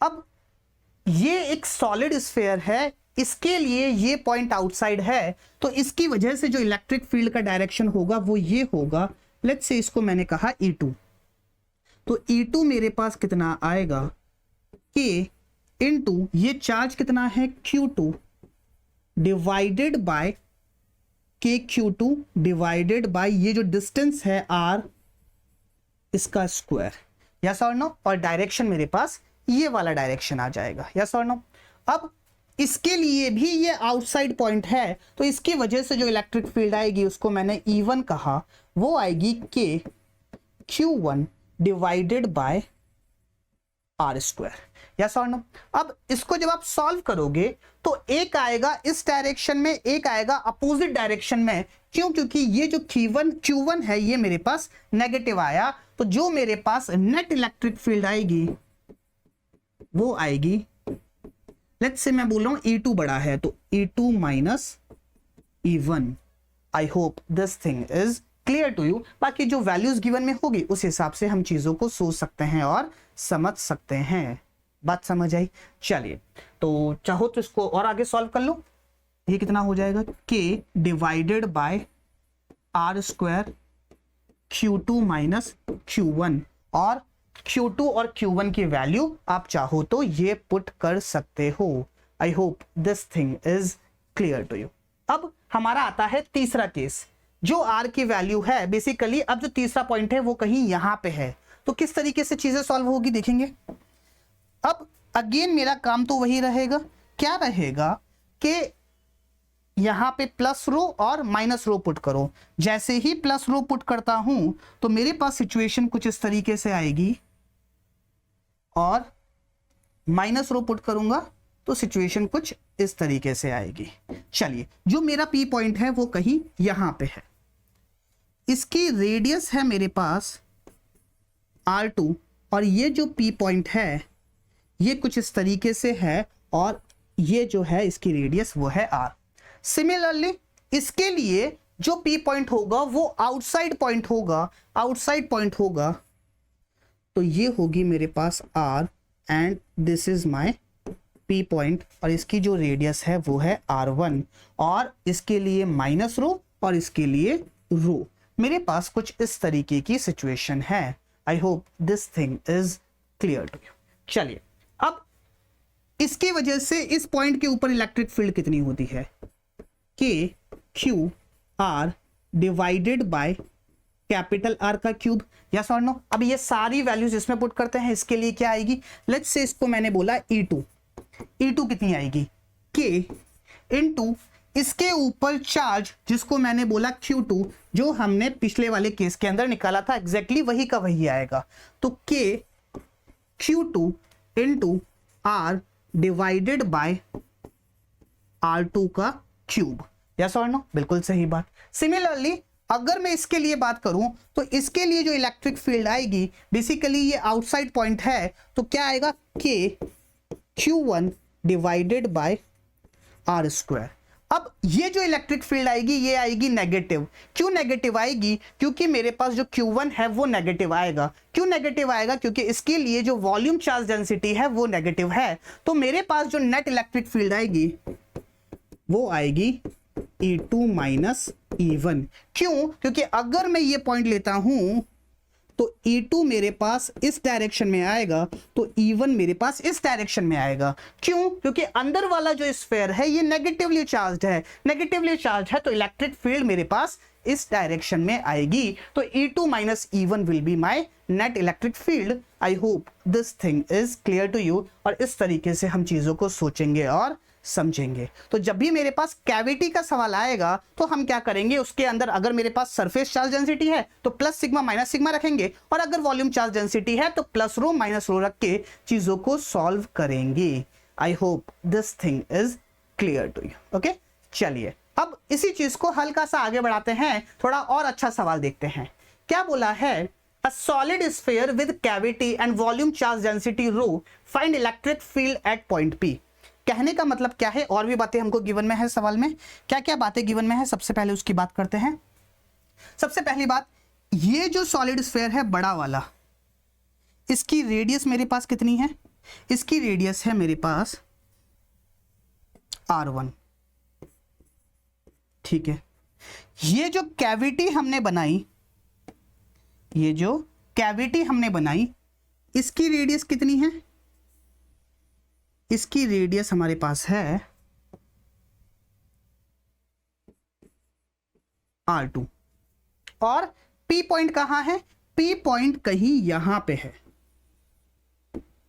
A: अब ये एक सॉलिड स्फीयर है, इसके लिए ये पॉइंट आउटसाइड है, तो इसकी वजह से जो इलेक्ट्रिक फील्ड का डायरेक्शन होगा वो ये होगा। लेट्स से इसको मैंने कहा E2, तो E2 मेरे पास कितना आएगा, K इंटू ये चार्ज कितना है Q2 divided by KQ2 divided bye ये जो डिस्टेंस है R, इसका स्क्वायर, यस और नो। और डायरेक्शन मेरे पास ये वाला डायरेक्शन आ जाएगा, यस और नो। अब इसके लिए भी ये आउटसाइड पॉइंट है, तो इसकी वजह से जो इलेक्ट्रिक फील्ड आएगी उसको मैंने E1 कहा, वो आएगी KQ1 divided by R square, yes और नो। अब इसको जब आप सॉल्व करोगे तो एक आएगा इस डायरेक्शन में, एक आएगा अपोजिट डायरेक्शन में। क्यों? क्योंकि ये जो Q1 है ये मेरे पास नेगेटिव आया, तो जो मेरे पास नेट इलेक्ट्रिक फील्ड आएगी वो आएगी, लेट्स से मैं बोल रहा हूं E2 बड़ा है तो E2 minus E1। I hope this thing is clear to you. बाकी जो वैल्यूज गिवन में होगी उस हिसाब से हम चीजों को सोच सकते हैं और समझ सकते हैं। बात समझ आई? चलिए, तो चाहो तो इसको और आगे सॉल्व कर लो। ये कितना हो जाएगा, K divided by R square Q2 minus Q1, और Q2 और Q1 की वैल्यू आप चाहो तो ये पुट कर सकते हो। I hope this thing is clear to you. अब हमारा आता है तीसरा केस, जो R की वैल्यू है बेसिकली। अब जो तीसरा पॉइंट है वो कहीं यहां पे है, तो किस तरीके से चीजें सॉल्व होगी देखेंगे। अब अगेन मेरा काम तो वही रहेगा क्या रहेगा कि यहां पे प्लस रो और माइनस रो पुट करो। जैसे ही प्लस रो पुट करता हूं तो मेरे पास सिचुएशन कुछ इस तरीके से आएगी, और माइनस रो पुट करूंगा तो सिचुएशन कुछ इस तरीके से आएगी। चलिए, जो मेरा पी पॉइंट है वो कहीं यहां पे है, इसकी रेडियस है मेरे पास R2, और ये जो पी पॉइंट है ये कुछ इस तरीके से है, और ये जो है इसकी रेडियस वो है R। सिमिलरली इसके लिए जो पी पॉइंट होगा वो आउटसाइड पॉइंट होगा, आउटसाइड पॉइंट होगा, तो ये होगी मेरे पास R and this is my P point, और इसकी जो रेडियस है वो है R1, और इसके लिए माइनस रो और इसके लिए रो। मेरे पास कुछ इस तरीके की सिचुएशन है। I hope this thing is clear to you. चलिए, अब इसकी वजह से इस पॉइंट के ऊपर इलेक्ट्रिक फील्ड कितनी होती है, के Q R divided by capital R का क्यूब, यस और नो। अब ये सारी वैल्यूज इसमें पुट करते हैं, इसके लिए क्या आएगी, लेट्स से इसको मैंने बोला E2, E2 कितनी आएगी, के इनटू इसके ऊपर चार्ज जिसको मैंने बोला Q2, जो हमने पिछले वाले केस के अंदर निकाला था, एग्जैक्टली वही का वही आएगा। तो के Q2 into are divided bye R2 का क्यूब, यस और नो, बिल्कुल सही बात। सिमिलरली अगर मैं इसके लिए बात करूं तो इसके लिए जो इलेक्ट्रिक फील्ड आएगी, बेसिकली ये आउटसाइड पॉइंट है, तो क्या आएगा, के Q1 divided by R square. अब ये जो इलेक्ट्रिक फील्ड आएगी ये आएगी नेगेटिव। क्यों नेगेटिव आएगी, क्योंकि मेरे पास जो Q1 है वो नेगेटिव आएगा। क्यों नेगेटिव आएगा, क्योंकि इसके लिए जो वॉल्यूम चार्ज डेंसिटी है वो नेगेटिव है, तो मेरे पास जो नेट इलेक्ट्रिक फील्ड आएगी वो आएगी E2 माइनस E1। क्यों, क्योंकि अगर मैं ये पॉइंट लेता हूं तो E2 मेरे पास इस डायरेक्शन में आएगा, तो E1 मेरे पास इस डायरेक्शन में आएगा। क्यों, क्योंकि अंदर वाला जो स्फीयर है ये नेगेटिवली चार्ज्ड है, नेगेटिवली चार्ज है, तो इलेक्ट्रिक फील्ड मेरे पास इस डायरेक्शन में आएगी। तो E2 minus E1 will be my net electric field. I hope this thing is clear to you, और इस तरीके से हम चीजों को सोचेंगे और समझेंगे। तो जब भी मेरे पास कैविटी का सवाल आएगा तो हम क्या करेंगे, उसके अंदर अगर मेरे पास सरफेस चार्ज डेंसिटी है तो प्लस सिग्मा माइनस सिग्मा रखेंगे, और अगर वॉल्यूम चार्ज डेंसिटी है तो प्लस रो माइनस रो रख के चीजों को सॉल्व करेंगे। I hope this thing is clear to you. Okay, चलिए अब इसी चीज को हल्का सा आगे बढ़ाते हैं, थोड़ा और अच्छा सवाल देखते हैं। क्या बोला है, A solid sphere with cavity and volume charge density rho, find electric field at point P। कहने का मतलब क्या है, और भी बातें हमको गिवन में है सवाल में, क्या क्या बातें गिवन में है, सबसे पहले उसकी बात करते हैं। सबसे पहली बात, ये जो सॉलिड स्फीयर है बड़ा वाला, इसकी रेडियस मेरे पास कितनी है, इसकी रेडियस है मेरे पास R1, ठीक है। ये जो कैविटी हमने बनाई, ये जो कैविटी हमने बनाई, इसकी रेडियस कितनी है, इसकी रेडियस हमारे पास है R2, और P पॉइंट कहां है, P पॉइंट कहीं यहां पे है।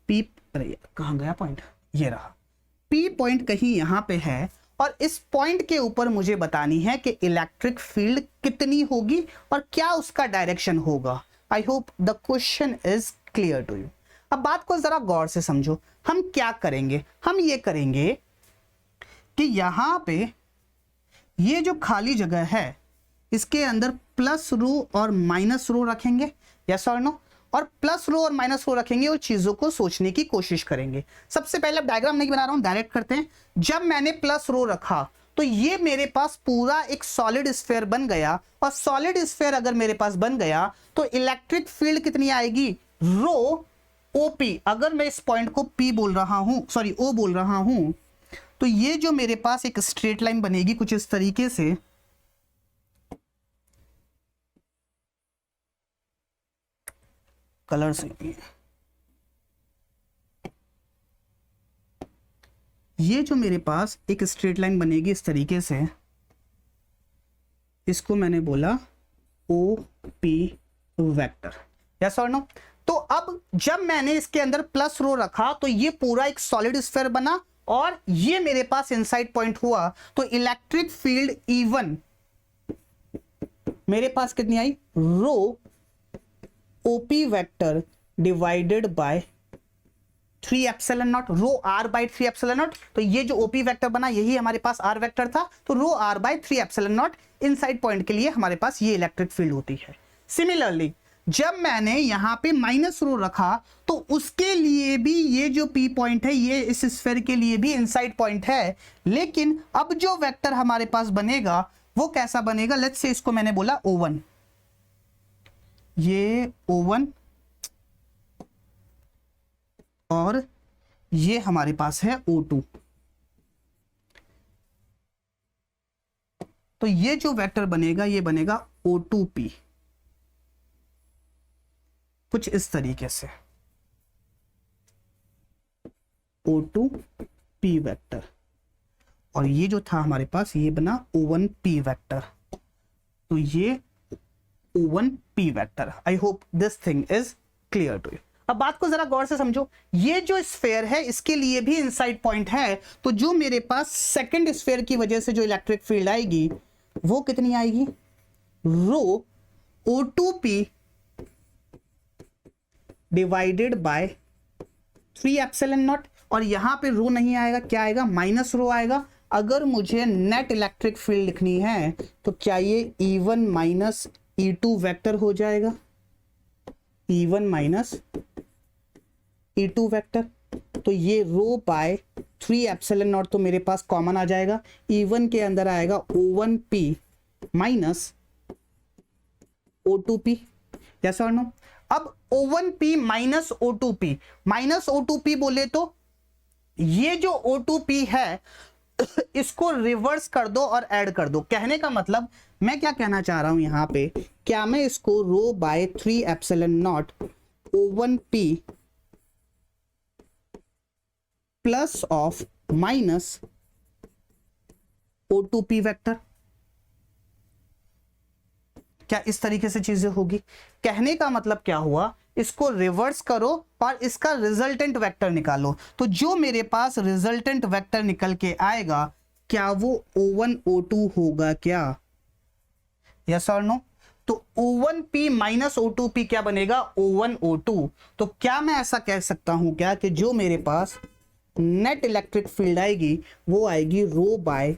A: P, अरे कहां गया पॉइंट, ये रहा, P पॉइंट कहीं यहां पे है, और इस पॉइंट के ऊपर मुझे बतानी है कि इलेक्ट्रिक फील्ड कितनी होगी और क्या उसका डायरेक्शन होगा। I hope the question is clear to you. अब बात को जरा गौर से समझो, हम क्या करेंगे, हम ये करेंगे कि यहां पे ये जो खाली जगह है इसके अंदर प्लस रो और माइनस रो रखेंगे, यस और नो, और प्लस रो और माइनस रो रखेंगे और चीजों को सोचने की कोशिश करेंगे। सबसे पहले डायग्राम नहीं बना रहा हूं, डायरेक्ट करते हैं। जब मैंने प्लस रो रखा तो ये मेरे पास पूरा एक सॉलिड स्फीयर बन गया, और सॉलिड स्फीयर अगर मेरे पास बन गया तो इलेक्ट्रिक फील्ड कितनी आएगी, रो OP। अगर मैं इस पॉइंट को P बोल रहा हूं, सॉरी O बोल रहा हूं, तो ये जो मेरे पास एक स्ट्रेट लाइन बनेगी कुछ इस तरीके से, कलर से, ये जो मेरे पास एक स्ट्रेट लाइन बनेगी इस तरीके से, इसको मैंने बोला OP वेक्टर, यस और नो। तो अब जब मैंने इसके अंदर प्लस रो रखा तो ये पूरा एक सॉलिड स्फीयर बना, और ये मेरे पास इनसाइड पॉइंट हुआ, तो इलेक्ट्रिक फील्ड E1 मेरे पास कितनी आई, rho OP vector divided by 3 epsilon naught, rho are by 3 epsilon naught. तो ये जो ओपी वेक्टर बना यही हमारे पास आर वेक्टर था, तो rho are by 3 epsilon naught inside point के लिए हमारे पास ये इलेक्ट्रिक फील्ड होती है। सिमिलरली जब मैंने यहां पे माइनस रो रखा तो उसके लिए भी ये जो पी पॉइंट है ये इस स्फीयर के लिए भी इनसाइड पॉइंट है, लेकिन अब जो वेक्टर हमारे पास बनेगा वो कैसा बनेगा, लेट्स से इसको मैंने बोला O1, ये O1 और ये हमारे पास है O2। तो ये जो वेक्टर बनेगा ये बनेगा O2P, कुछ इस तरीके से O2P वेक्टर, और ये जो था हमारे पास ये बना O1P वेक्टर, तो ये O1P vector. I hope this thing is clear to you. अब बात को जरा गौर से समझो, ये जो स्फीयर है इसके लिए भी इनसाइड पॉइंट है, तो जो मेरे पास सेकंड स्फीयर की वजह से जो इलेक्ट्रिक फील्ड आएगी वो कितनी आएगी, रो O2P divided by 3 epsilon naught, और यहां पे रो नहीं आएगा, क्या आएगा, माइनस रो आएगा। अगर मुझे नेट इलेक्ट्रिक फील्ड लिखनी है तो क्या ये E1 माइनस E2 वेक्टर हो जाएगा, E1 माइनस E2 वेक्टर, तो ये रो बाय 3 एप्सिलॉन नॉट तो मेरे पास कॉमन आ जाएगा, E1 के अंदर आएगा O1P माइनस O2P, यस और नो। अब O1P minus O2P, minus O2P बोले तो ये जो O2P है इसको रिवर्स कर दो और ऐड कर दो। कहने का मतलब मैं क्या कहना चाह रहा हूं यहां पे, क्या मैं इसको rho by 3 epsilon naught O1P plus of minus O2P vector, क्या इस तरीके से चीजें होगी। कहने का मतलब क्या हुआ, इसको रिवर्स करो और इसका रिजल्टेंट वेक्टर निकालो, तो जो मेरे पास रिजल्टेंट वेक्टर निकल के आएगा क्या वो O1 O2 होगा क्या, यस और नो। तो O1P माइनस O2P क्या बनेगा, O1 O2। तो क्या मैं ऐसा कह सकता हूं क्या कि जो मेरे पास नेट इलेक्ट्रिक फील्ड आएगी वो आएगी rho by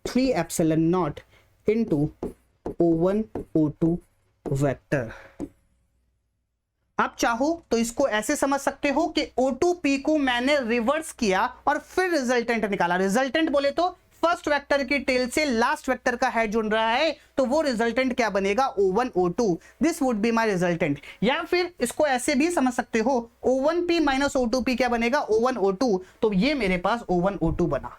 A: 3 epsilon naught into O1 O2 vector. आप चाहो तो इसको ऐसे समझ सकते हो कि O2P को मैंने रिवर्स किया और फिर रिजल्टेंट निकाला। रिजल्टेंट बोले तो फर्स्ट वेक्टर की टेल से लास्ट वेक्टर का हेड जुड़ रहा है, तो वो रिजल्टेंट क्या बनेगा, O1 O2, this would be my resultant. या फिर इसको ऐसे भी समझ सकते हो, O1P माइनस O2P क्या बनेगा, O1 O2, तो ये मेरे पास O1 O2 बना।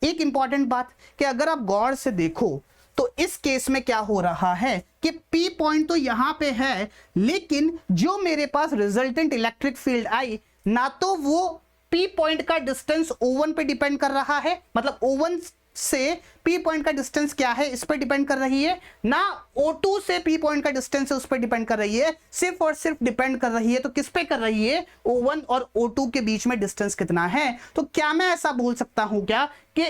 A: एक इंपॉर्टेंट बात कि अगर आप गौर से देखो तो इस केस में क्या हो रहा है कि P पॉइंट तो यहां पे है, लेकिन जो मेरे पास रिजल्टेंट इलेक्ट्रिक फील्ड आई ना तो वो P पॉइंट का डिस्टेंस O1 पे डिपेंड कर रहा है, मतलब O1 से P पॉइंट का डिस्टेंस क्या है इस पे डिपेंड कर रही है, ना O2 से P पॉइंट का डिस्टेंस है उस पे डिपेंड कर रही है, सिर्फ और सिर्फ डिपेंड कर रही है तो किस पे कर रही है, O1 और O2 के बीच में डिस्टेंस कितना है। तो क्या मैं ऐसा बोल सकता हूं क्या कि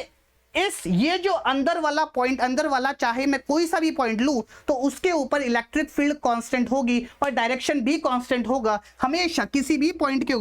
A: ये जो अंदर वाला पॉइंट, अंदर वाला चाहे मैं कोई सा भी पॉइंट लूं तो उसके ऊपर इलेक्ट्रिक फील्ड कांस्टेंट होगी और डायरेक्शन भी कांस्टेंट होगा। हमेशा किसी भी पॉइंट के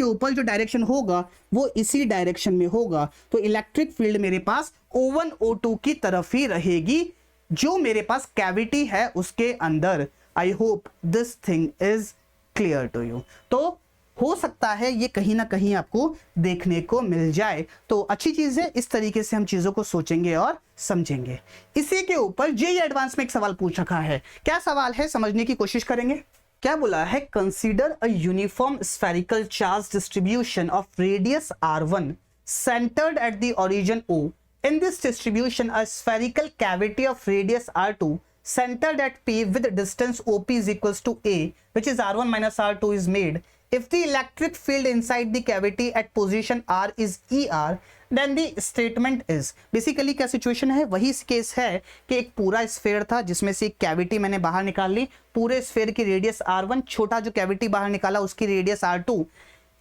A: ऊपर जो डायरेक्शन होगा वो इसी डायरेक्शन में होगा, तो इलेक्ट्रिक फील्ड मेरे पास O1 O2 की तरफ ही रहेगी जो मेरे पास कैविटी है उसके अंदर। I hope this thing is clear to you. तो हो सकता है ये कहीं ना कहीं आपको देखने को मिल जाए, तो अच्छी चीज है, इस तरीके से हम चीजों को सोचेंगे और समझेंगे। इसी के ऊपर जेईई एडवांस में एक सवाल पूछ रखा है, क्या सवाल है समझने की कोशिश करेंगे। क्या बोला है, consider a uniform spherical charge distribution of radius r1 centered at the origin O. In this distribution, a spherical cavity of radius r2 centered at P with distance OP is equals to A, which is r1 minus r2 is made. If the electric field inside the cavity at position R is ER, then the statement is, basically क्या सिचुएशन है, वही केस है कि एक पूरा स्फेयर था जिसमें से एक कैविटी मैंने बाहर निकाल ली, पूरे स्फेयर की रेडियस R1, छोटा जो कैविटी बाहर निकाला उसकी रेडियस R2।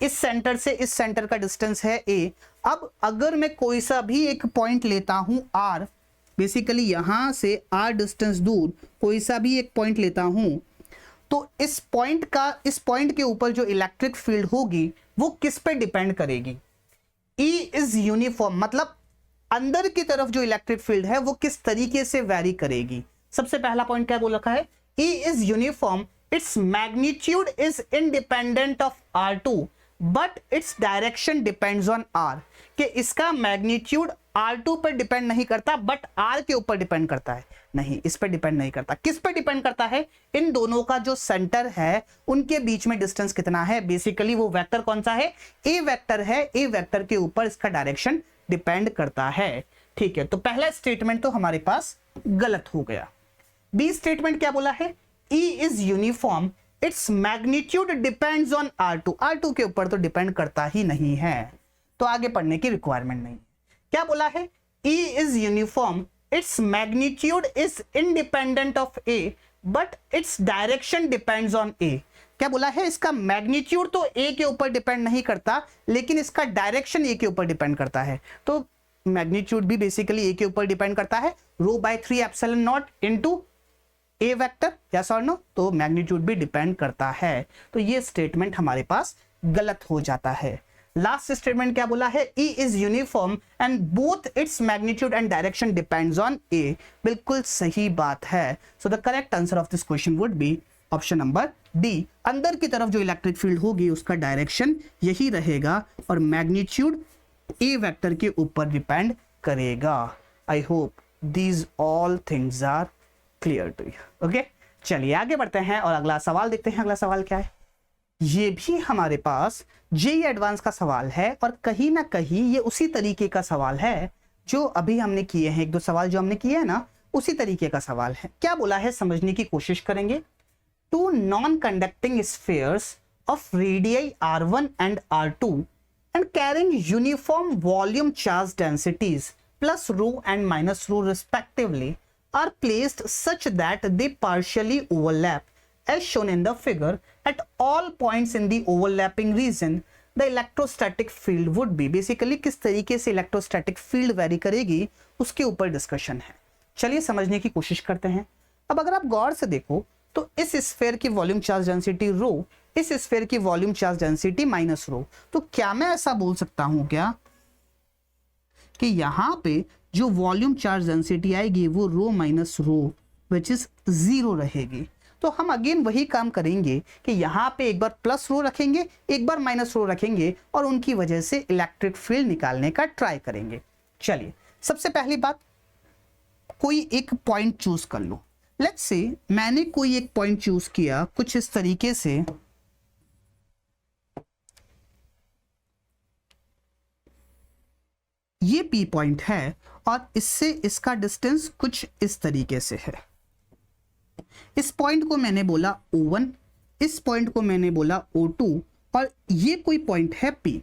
A: इस सेंटर से इस सेंटर का डिस्टेंस है a। अब अगर मैं कोई सा भी एक पॉइंट लेता हूं r, बेसिकली यहां से r डिस्टेंस दूर कोई सा भी एक पॉइंट लेता हूं, तो इस पॉइंट के ऊपर जो इलेक्ट्रिक फील्ड होगी वो किस पे डिपेंड करेगी? E इज यूनिफॉर्म, मतलब अंदर की तरफ जो इलेक्ट्रिक फील्ड है वो किस तरीके से वैरी करेगी। सबसे पहला पॉइंट क्या बोल रखा है? E is uniform, its magnitude is independent of R2 but its direction depends on R, कि इसका मैग्नीट्यूड R2 पर डिपेंड नहीं करता बट R के ऊपर डिपेंड करता है। नहीं, इस पर डिपेंड नहीं करता। किस पर डिपेंड करता है? इन दोनों का जो सेंटर है उनके बीच में डिस्टेंस कितना है। बेसिकली वो वेक्टर कौन सा है? ए वेक्टर है। ए वेक्टर के ऊपर इसका डायरेक्शन डिपेंड करता है। ठीक है, तो पहला स्टेटमेंट तो हमारे पास गलत हो गया। बी स्टेटमेंट क्या बोला है? E is uniform, its magnitude depends on R2। R2 के ऊपर तो डिपेंड करता ही नहीं है, तो आगे पढ़ने की रिक्वायरमेंट नहीं। क्या बोला है? E is uniform, its magnitude is independent of A but its direction depends on A। क्या बोला है? इसका मैग्नीट्यूड तो A के ऊपर डिपेंड नहीं करता, लेकिन इसका डायरेक्शन A के ऊपर डिपेंड करता है। तो मैग्नीट्यूड भी बेसिकली A के ऊपर डिपेंड करता है, rho by 3 epsilon naught into A vector, yes और नो? तो मैग्नीट्यूड भी डिपेंड करता है। तो ये स्टेटमेंट हमारे पास गलत हो जाता है। लास्ट स्टेटमेंट क्या बोला है? E is uniform and both its magnitude and direction depends on A। बिल्कुल सही बात है। So the correct answer of this question would be option number D. अंदर की तरफ जो इलेक्ट्रिक फील्ड होगी उसका डायरेक्शन यही रहेगा और मैग्नीट्यूड A वेक्टर के ऊपर डिपेंड करेगा। I hope these all things are clear to you. Okay, चलिए आगे बढ़ते हैं और अगला सवाल देखते हैं। अगला सवाल क्या है? ये भी हमारे पास जेईई एडवांस का सवाल है और कहीं ना कहीं ये उसी तरीके का सवाल है जो अभी हमने किए हैं। एक दो सवाल जो हमने किए हैं ना, उसी तरीके का सवाल है। क्या बोला है समझने की कोशिश करेंगे। Two non conducting spheres of radius R1 and R2 and carrying uniform volume charge densities plus rho and minus rho respectively are placed such that they partially overlap as shown in the figure. At all points in the overlapping region the electrostatic field would be। Basically किस तरीके से इलेक्ट्रोस्टैटिक फील्ड वेरी करेगी उसके ऊपर डिस्कशन है। चलिए समझने की कोशिश करते हैं। अब अगर आप गौर से देखो तो इस स्फीयर की वॉल्यूम चार्ज डेंसिटी रो, इस स्फीयर की volume charge density minus rho. तो क्या मैं ऐसा बोल सकता हूं क्या कि यहां पे जो वॉल्यूम चार्ज डेंसिटी आएगी वो रो माइनस रो विच इज 0 रहेगी। तो हम अगेन वही काम करेंगे कि यहां पे एक बार प्लस रो रखेंगे, एक बार माइनस रो रखेंगे और उनकी वजह से इलेक्ट्रिक फील्ड निकालने का ट्राई करेंगे। चलिए सबसे पहली बात, कोई एक पॉइंट चूज कर लो। लेट्स से मैंने कोई एक पॉइंट चूज किया कुछ इस तरीके से, ये P पॉइंट है और इससे इसका डिस्टेंस कुछ इस तरीके से है। इस पॉइंट को मैंने बोला O1, इस पॉइंट को मैंने बोला O2 और ये कोई पॉइंट है P।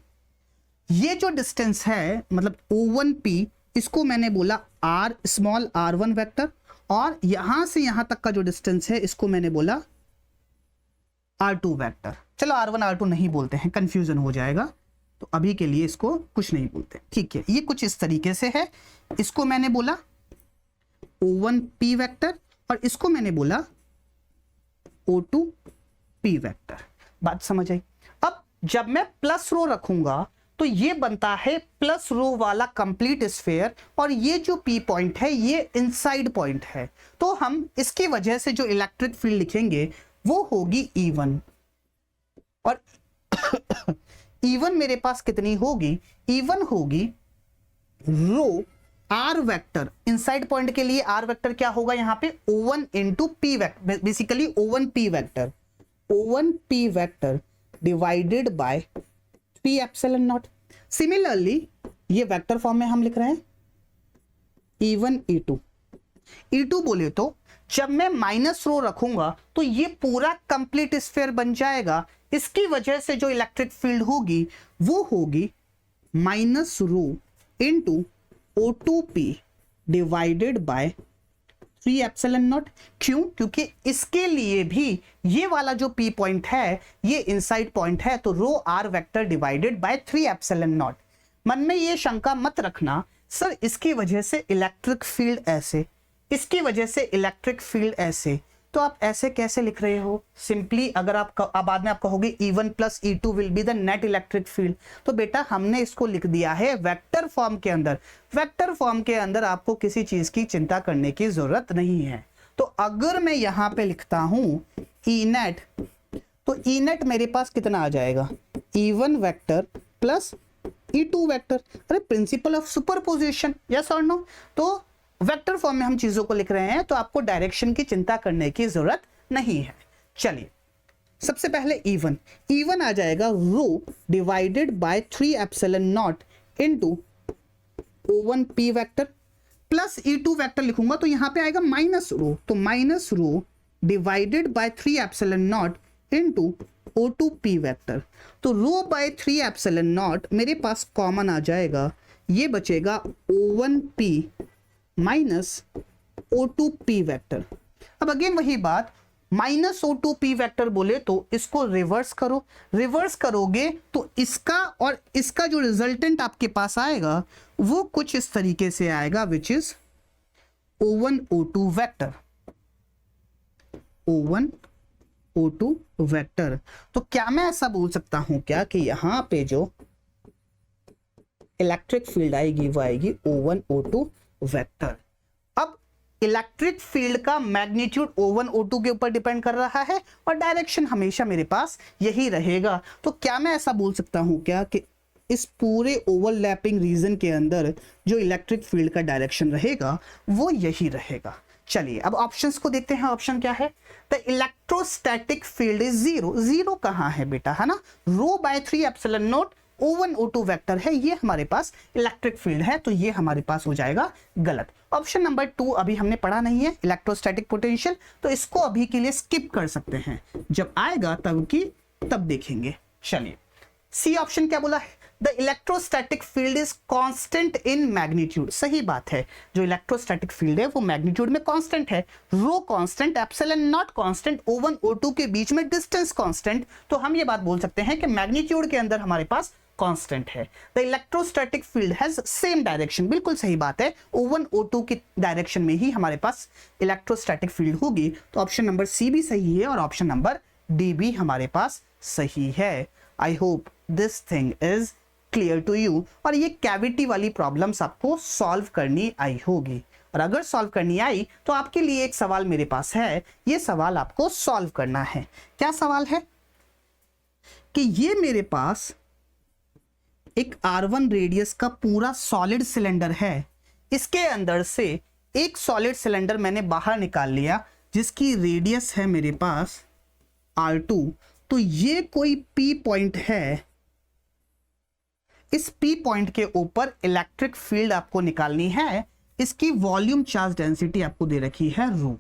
A: ये जो डिस्टेंस है मतलब O1P, इसको मैंने बोला R स्मॉल r1 वेक्टर और यहां से यहां तक का जो डिस्टेंस है इसको मैंने बोला R2 वेक्टर। चलो R1 R2 नहीं बोलते हैं, कंफ्यूजन हो जाएगा, तो अभी के लिए इसको कुछ नहीं बोलते। ठीक है, ये कुछ इस तरीके से है। इसको मैंने बोला O1P वेक्टर और इसको मैंने बोला O2P वेक्टर। बात समझ आई? अब जब मैं प्लस रो रखूंगा तो ये बनता है प्लस रो वाला कंप्लीट स्फीयर और ये जो P पॉइंट है ये इनसाइड पॉइंट है। तो हम इसकी वजह से जो इलेक्ट्रिक फील्ड लिखेंगे वो होगी E1 और E1 मेरे पास कितनी होगी? E1 होगी रो R वेक्टर, इनसाइड पॉइंट के लिए R वेक्टर क्या होगा यहाँ पे? O1 into P vector, basically O1P vector, O1P vector divided bye P epsilon not. Similarly ये वेक्टर फॉर्म में हम लिख रहे हैं E1 E2। E2 बोले तो जब मैं माइनस रो रखूंगा तो ये पूरा कंप्लीट स्फीयर बन जाएगा। इसकी वजह से जो इलेक्ट्रिक फील्ड होगी वो होगी minus rho into O2P divided by 3 epsilon not. क्यों? क्योंकि इसके लिए भी ये वाला जो P पॉइंट है ये इनसाइड पॉइंट है, तो रो r vector divided by 3 epsilon not. मन में ये शंका मत रखना सर इसकी वजह से इलेक्ट्रिक फील्ड ऐसे, इसकी वजह से इलेक्ट्रिक फील्ड ऐसे, तो आप ऐसे कैसे लिख रहे हो? सिंपली अगर आप बाद में आप कहोगे E1 plus E2 will be the net electric field, तो बेटा हमने इसको लिख दिया है वेक्टर फॉर्म के अंदर। वेक्टर फॉर्म के अंदर आपको किसी चीज की चिंता करने की जरूरत नहीं है। तो अगर मैं यहां पे लिखता हूं E नेट, तो E नेट मेरे पास कितना आ जाएगा? E1 vector plus E2 vector. अरे प्रिंसिपल ऑफ सुपरपोजिशन, यस और नो? तो वेक्टर फॉर्म में हम चीजों को लिख रहे हैं तो आपको डायरेक्शन की चिंता करने की जरूरत नहीं है। चलिए सबसे पहले E1 आ जाएगा rho divided by 3 epsilon naught into O1 P vector plus E2 vector लिखूंगा तो यहां पे आएगा माइनस रो, तो minus rho divided by 3 epsilon naught into O2 P vector. तो रो बाय 3 एप्सिलॉन नॉट मेरे पास कॉमन आ जाएगा, ये बचेगा O1 P minus O2 P vector. अब अगेन वही बात, माइनस O2 P वेक्टर बोले तो इसको रिवर्स करो, रिवर्स करोगे तो इसका और इसका जो रिजल्टेंट आपके पास आएगा वो कुछ इस तरीके से आएगा, which is O1 O2 vector, O1 O2 vector. तो क्या मैं ऐसा बोल सकता हूं क्या कि यहां पे जो इलेक्ट्रिक फील्ड आएगी वो आएगी O1 O2 वेक्टर। अब इलेक्ट्रिक फील्ड का मैग्नीट्यूड O1 O2 के ऊपर डिपेंड कर रहा है और डायरेक्शन हमेशा मेरे पास यही रहेगा। तो क्या मैं ऐसा बोल सकता हूं क्या कि इस पूरे ओवरलैपिंग रीजन के अंदर जो इलेक्ट्रिक फील्ड का डायरेक्शन रहेगा वो यही रहेगा? चलिए अब ऑप्शंस को देखते हैं। ऑप्शन क्या है? The electrostatic field is zero. Zero कहां है बेटा, है ना? Rho by 3 epsilon naught O1 O2 vector है, ये हमारे पास इलेक्ट्रिक फील्ड है, तो ये हमारे पास हो जाएगा गलत। ऑप्शन नंबर 2 अभी हमने पढ़ा नहीं है, इलेक्ट्रोस्टैटिक पोटेंशियल, तो इसको अभी के लिए स्किप कर सकते हैं, जब आएगा तब देखेंगे। चलिए सी ऑप्शन क्या बोला है? The electrostatic field is constant in magnitude. सही बात है, जो इलेक्ट्रोस्टैटिक फील्ड है वो मैग्नीट्यूड में कांस्टेंट है, rho constant, epsilon naught constant, O1 O2 के बीच में डिस्टेंस कांस्टेंट, तो हम ये बात बोल सकते हैं कि मैग्नीट्यूड के अंदर हमारे पास कांस्टेंट है। The electrostatic field has same direction. बिल्कुल सही बात है, O1 O2 की डायरेक्शन में ही हमारे पास इलेक्ट्रोस्टैटिक फील्ड होगी, तो ऑप्शन नंबर सी भी सही है और ऑप्शन नंबर डी भी हमारे पास सही है। I hope this thing is clear to you, और ये कैविटी वाली प्रॉब्लम्स आपको सॉल्व करनी आई होगी, और अगर सॉल्व करनी आई तो आपके लिए एक सवाल मेरे पास है, ये सवाल आपको सॉल्व करना है। क्या सवाल है? कि ये मेरे पास एक R1 रेडियस का पूरा सॉलिड सिलेंडर है, इसके अंदर से एक सॉलिड सिलेंडर मैंने बाहर निकाल लिया जिसकी रेडियस है मेरे पास R2, तो ये कोई P पॉइंट है, इस P पॉइंट के ऊपर इलेक्ट्रिक फील्ड आपको निकालनी है, इसकी वॉल्यूम चार्ज डेंसिटी आपको दे रखी है rho.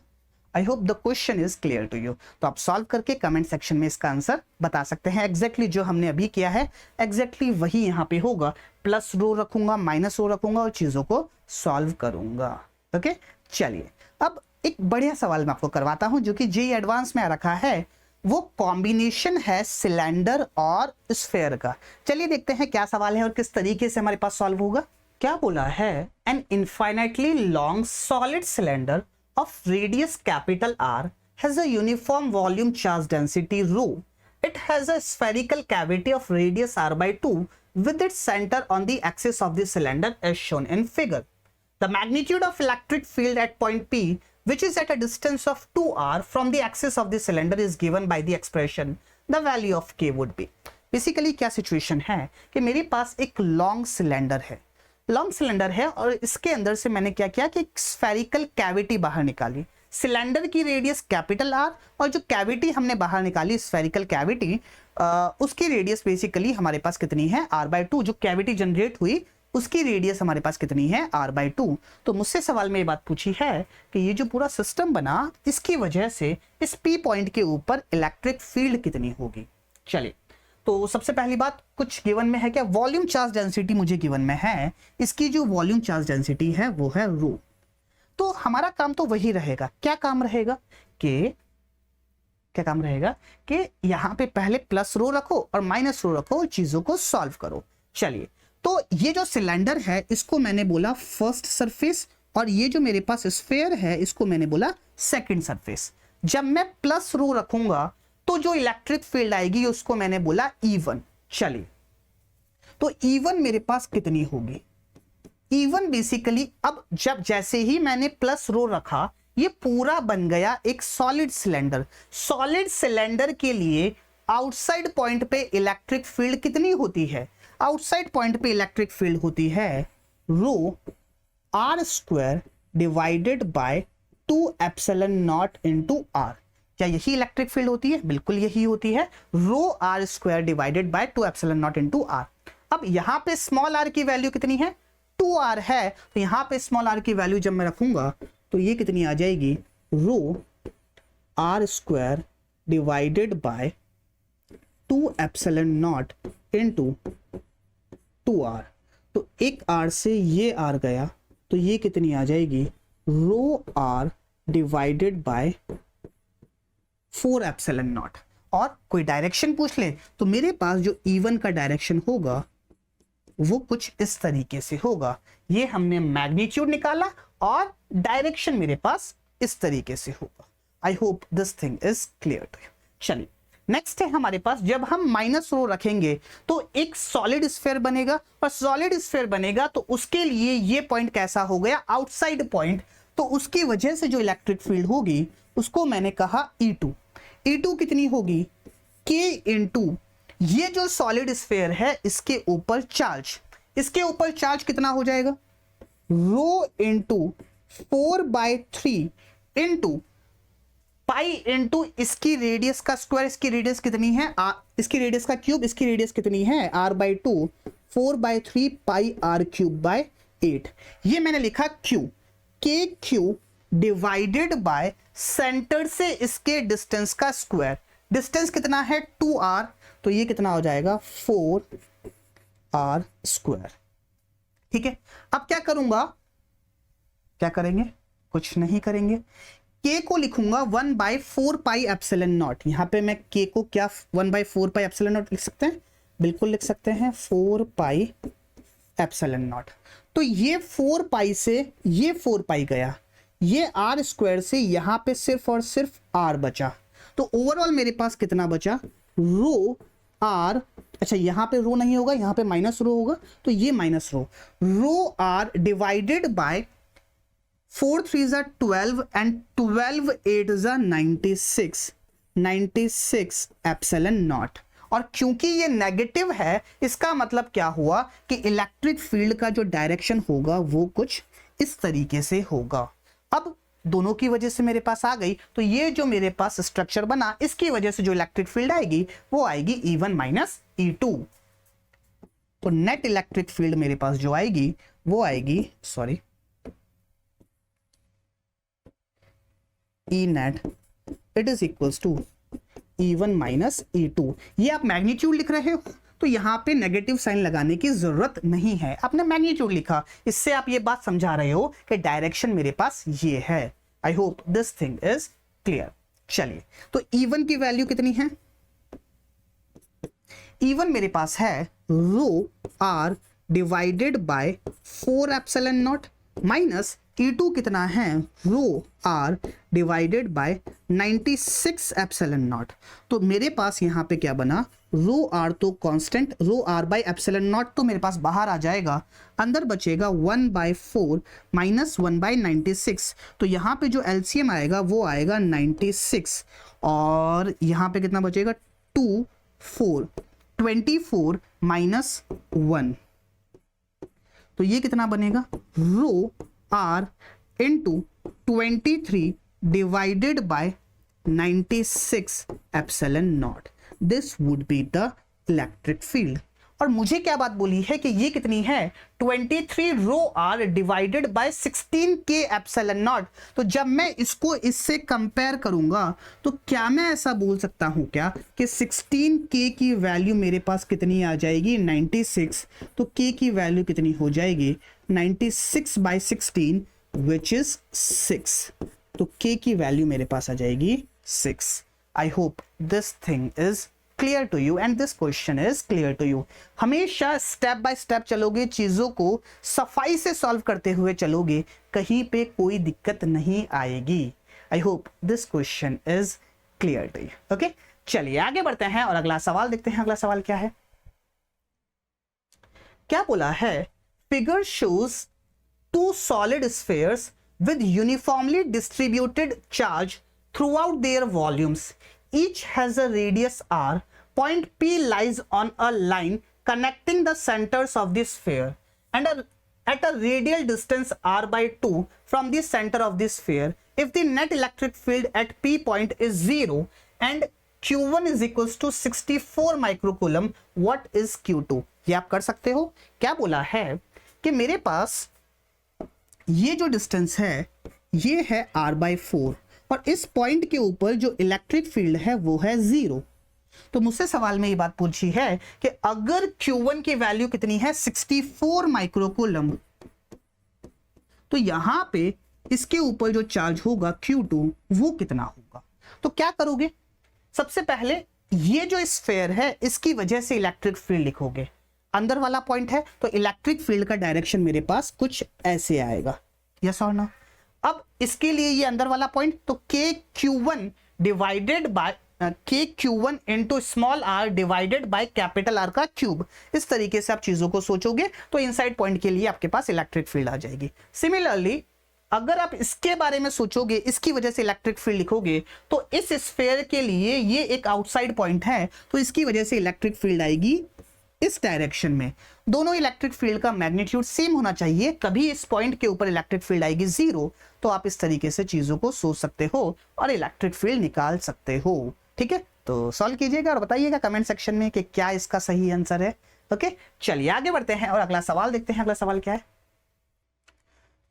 A: I hope the question is clear to you. तो आप सॉल्व करके कमेंट सेक्शन में इसका आंसर बता सकते हैं। एग्जैक्टली जो हमने अभी किया है एग्जैक्टली वही यहाँ पे होगा, प्लस रो रखूंगा, माइनस रो रखूंगा और चीजों को सॉल्व करूंगा। ओके चलिए अब एक बढ़िया सवाल मैं आपको करवाता हूं जो कि जेईई एडवांस में आ रखा है, वो कॉम्बिनेशन है सिलेंडर और स्फेयर का। चलिए देखते हैं क्या सवाल है और किस तरीके से हमारे पास सॉल्व होगा। क्या बोला है? An infinitely long solid cylinder of radius capital R has a uniform volume charge density rho. It has a spherical cavity of radius R by 2 with its center on the axis of the cylinder as shown in figure. The magnitude of electric field at point P, which is at a distance of 2R from the axis of the cylinder, is given by the expression the value of K would be. Basically क्या situation है कि मेरे पास एक लॉन्ग सिलेंडर है, लॉन्ग सिलेंडर है और इसके अंदर से मैंने क्या किया कि स्फेरिकल कैविटी बाहर निकाली। सिलेंडर की रेडियस कैपिटल आर और जो कैविटी हमने बाहर निकाली स्फेरिकल कैविटी, उसकी रेडियस बेसिकली हमारे पास कितनी है R/2। जो कैविटी जनरेट हुई उसकी रेडियस हमारे पास कितनी है R/2। तो मुझसे सवाल में ये बात पूछी है कि ये जो पूरा सिस्टम बना इसकी वजह से इस P पॉइंट के ऊपर इलेक्ट्रिक फील्ड कितनी होगी। चलिए तो सबसे पहली बात कुछ गिवन में है क्या? वॉल्यूम चार्ज डेंसिटी मुझे गिवन में है, इसकी जो वॉल्यूम चार्ज डेंसिटी है वो है रो। तो हमारा काम तो वही रहेगा। क्या काम रहेगा कि यहाँ पे पहले प्लस रो रखो और माइनस रो रखो, चीजों को सॉल्व करो। चलिए, तो ये जो सिलेंडर है इसको मैंने बोला फर्स्ट सरफेस, और ये जो मेरे पास स्फीयर है इसको मैंने बोला सेकंड सरफेस। जब मैं प्लस रो रखूंगा तो जो इलेक्ट्रिक फील्ड आएगी उसको मैंने बोला E1। चलिए, तो E1 मेरे पास कितनी होगी? E1 बेसिकली, अब जब जैसे ही मैंने प्लस रो रखा ये पूरा बन गया एक सॉलिड सिलेंडर। सॉलिड सिलेंडर के लिए आउटसाइड पॉइंट पे इलेक्ट्रिक फील्ड कितनी होती है? आउटसाइड पॉइंट पे इलेक्ट्रिक फील्ड होती है rho are square divided by 2 epsilon naught into r. क्या यही इलेक्ट्रिक फील्ड होती है? बिल्कुल यही होती है, rho are square divided by 2 epsilon naught into r. अब यहां पे स्मॉल आर की वैल्यू कितनी है? 2r है, तो यहां पे स्मॉल r की वैल्यू जब मैं रखूंगा तो ये कितनी आ जाएगी? Rho are square divided by 2 epsilon naught into 2r। तो एक r से ये r गया तो ये कितनी आ जाएगी? रो r divided by 4 epsilon naught. और कोई डायरेक्शन पूछ ले तो मेरे पास जो E1 का डायरेक्शन होगा वो कुछ इस तरीके से होगा। ये हमने मैग्नीट्यूड निकाला और डायरेक्शन मेरे पास इस तरीके से होगा। I hope this thing is clear to you. चलिए, नेक्स्ट है हमारे पास, जब हम माइनस रो रखेंगे तो एक सॉलिड स्फीयर बनेगा, और सॉलिड स्फीयर बनेगा तो उसके लिए ये पॉइंट कैसा हो गया? Outside point. तो उसकी वजह से जो इलेक्ट्रिक फील्ड होगी उसको मैंने कहा E2। E2 कितनी होगी? K इंटू ये जो सॉलिड स्फीयर है इसके ऊपर चार्ज, इसके ऊपर चार्ज कितना हो जाएगा? Rho into 4/3 into pi into इसकी रेडियस का स्क्वायर। इसकी रेडियस कितनी है? इसकी रेडियस का क्यूब। इसकी रेडियस कितनी है? r/2 4/3 पाई r³/8। ये मैंने लिखा Q, KQ divided by centre से इसके डिस्टेंस का स्क्वायर। डिस्टेंस कितना है? 2r, तो ये कितना हो जाएगा? 4r square. ठीक है, अब क्या करूंगा? क्या करेंगे? कुछ नहीं करेंगे। k को लिखूंगा 1/4 पाई एप्सिलॉन नॉट। यहां पे मैं k को क्या 1/4 पाई एप्सिलॉन नॉट लिख सकते हैं? बिल्कुल लिख सकते हैं, 4 पाई एप्सिलॉन नॉट। तो ये 4 पाई से ये 4 पाई गया, ये r स्क्वायर से यहां पे सिर्फ और सिर्फ r बचा। तो ओवरऑल मेरे पास कितना बचा? रो आर, अच्छा यहां पे रो नहीं होगा, यहां पे माइनस रो होगा, तो ये minus rho are divided by 4 3 12 and 12 8 96 epsilon naught. और क्योंकि ये नेगेटिव है इसका मतलब क्या हुआ कि इलेक्ट्रिक फील्ड का जो डायरेक्शन होगा वो कुछ इस तरीके से होगा। अब दोनों की वजह से मेरे पास आ गई, तो ये जो मेरे पास स्ट्रक्चर बना इसकी वजह से जो इलेक्ट्रिक फील्ड आएगी वो आएगी E1 माइनस E2। तो नेट इलेक्ट्रिक फील्ड मेरे पास जो आएगी वो आएगी, sorry, E net it is equals to E1 minus E2। ये आप मैग्नीट्यूड लिख रहे हो तो यहां पे नेगेटिव साइन लगाने की जरूरत नहीं है, आपने मैग्नीट्यूड लिखा, इससे आप ये बात समझा रहे हो कि डायरेक्शन मेरे पास ये है। I hope this thing is clear. चलिए, तो E1 की वैल्यू कितनी है? E1 मेरे पास है rho are divided by 4 epsilon naught minus E2 कितना है? Rho are divided by 96 epsilon naught. तो मेरे पास यहाँ पे क्या बना? रो आर तो constant, rho are by epsilon naught तो मेरे पास बाहर आ जाएगा, अंदर बचेगा 1/4 माइनस 1/96। तो यहाँ पे जो एलसीएम आएगा वो आएगा 96, और यहाँ पे कितना बचेगा? 24 माइनस 1, तो ये कितना बनेगा? Rho r into 23 divided by 96 epsilon naught. This would be the electric field. और मुझे क्या बात बोली है कि ये कितनी है? 23 रो आर डिवाइडेड बाय 16 के एप्सिलॉन नॉट। तो जब मैं इसको इससे कंपेयर करूंगा तो क्या मैं ऐसा बोल सकता हूं क्या कि 16 के की वैल्यू मेरे पास कितनी आ जाएगी? 96। तो के की वैल्यू कितनी हो जाएगी? 96/16 विच इज 6। तो k की वैल्यू मेरे पास आ जाएगी 6। I hope this thing is clear to you and this question is clear to you. हमेशा स्टेप बाय स्टेप चलोगे, चीजों को सफाई से सॉल्व करते हुए चलोगे, कहीं पे कोई दिक्कत नहीं आएगी। I hope this question is clear to you. Okay, चलिए आगे बढ़ते हैं और अगला सवाल देखते हैं। अगला सवाल क्या है, क्या बोला है, figure shows two solid spheres with uniformly distributed charge throughout their volumes. Each has a radius r. Point P lies on a line connecting the centers of the sphere and at a radial distance r by 2 from the center of the sphere. If the net electric field at P point is 0 and Q1 is equals to 64 microcoulomb, what is Q2? ये आप कर सकते हो। क्या बोला है कि मेरे पास ये जो डिस्टेंस है ये है r/4 और इस पॉइंट के ऊपर जो इलेक्ट्रिक फील्ड है वो है 0। तो मुझसे सवाल में ये बात पूछी है कि अगर Q1 की वैल्यू कितनी है 64 माइक्रोकूलम, तो यहां पे इसके ऊपर जो चार्ज होगा Q2 वो कितना होगा। तो क्या करोगे, सबसे पहले ये जो स्फीयर है इसकी वजह से इलेक्ट्रिक फील्ड लिखोगे। अंदर वाला पॉइंट है तो इलेक्ट्रिक फील्ड का डायरेक्शन मेरे पास कुछ ऐसे आएगा, यस और नो। अब इसके लिए ये अंदर वाला पॉइंट, तो KQ1 divided bye KQ1 into small r divided by capital R का क्यूब। इस तरीके से आप चीजों को सोचोगे तो इनसाइड पॉइंट के लिए आपके पास इलेक्ट्रिक फील्ड आ जाएगी। सिमिलरली अगर आप इसके बारे में सोचोगे, इसकी वजह से इलेक्ट्रिक फील्ड लिखोगे, तो इस स्फीयर के लिए ये एक आउटसाइड पॉइंट है तो इसकी वजह से इलेक्ट्रिक फील्ड आएगी इस डायरेक्शन में। दोनों इलेक्ट्रिक फील्ड का मैग्नीट्यूड सेम होना चाहिए, कभी इस पॉइंट के ऊपर इलेक्ट्रिक फील्ड आएगी 0, तो आप इस तरीके से चीजों को सोच सकते हो और इलेक्ट्रिक फील्ड निकाल सकते हो। ठीक है, तो सॉल्व कीजिएगा और बताइएगा कमेंट सेक्शन में कि क्या इसका सही आंसर है। ओके, चलिए आगे बढ़ते हैं और अगला सवाल देखते हैं। अगला सवाल क्या है,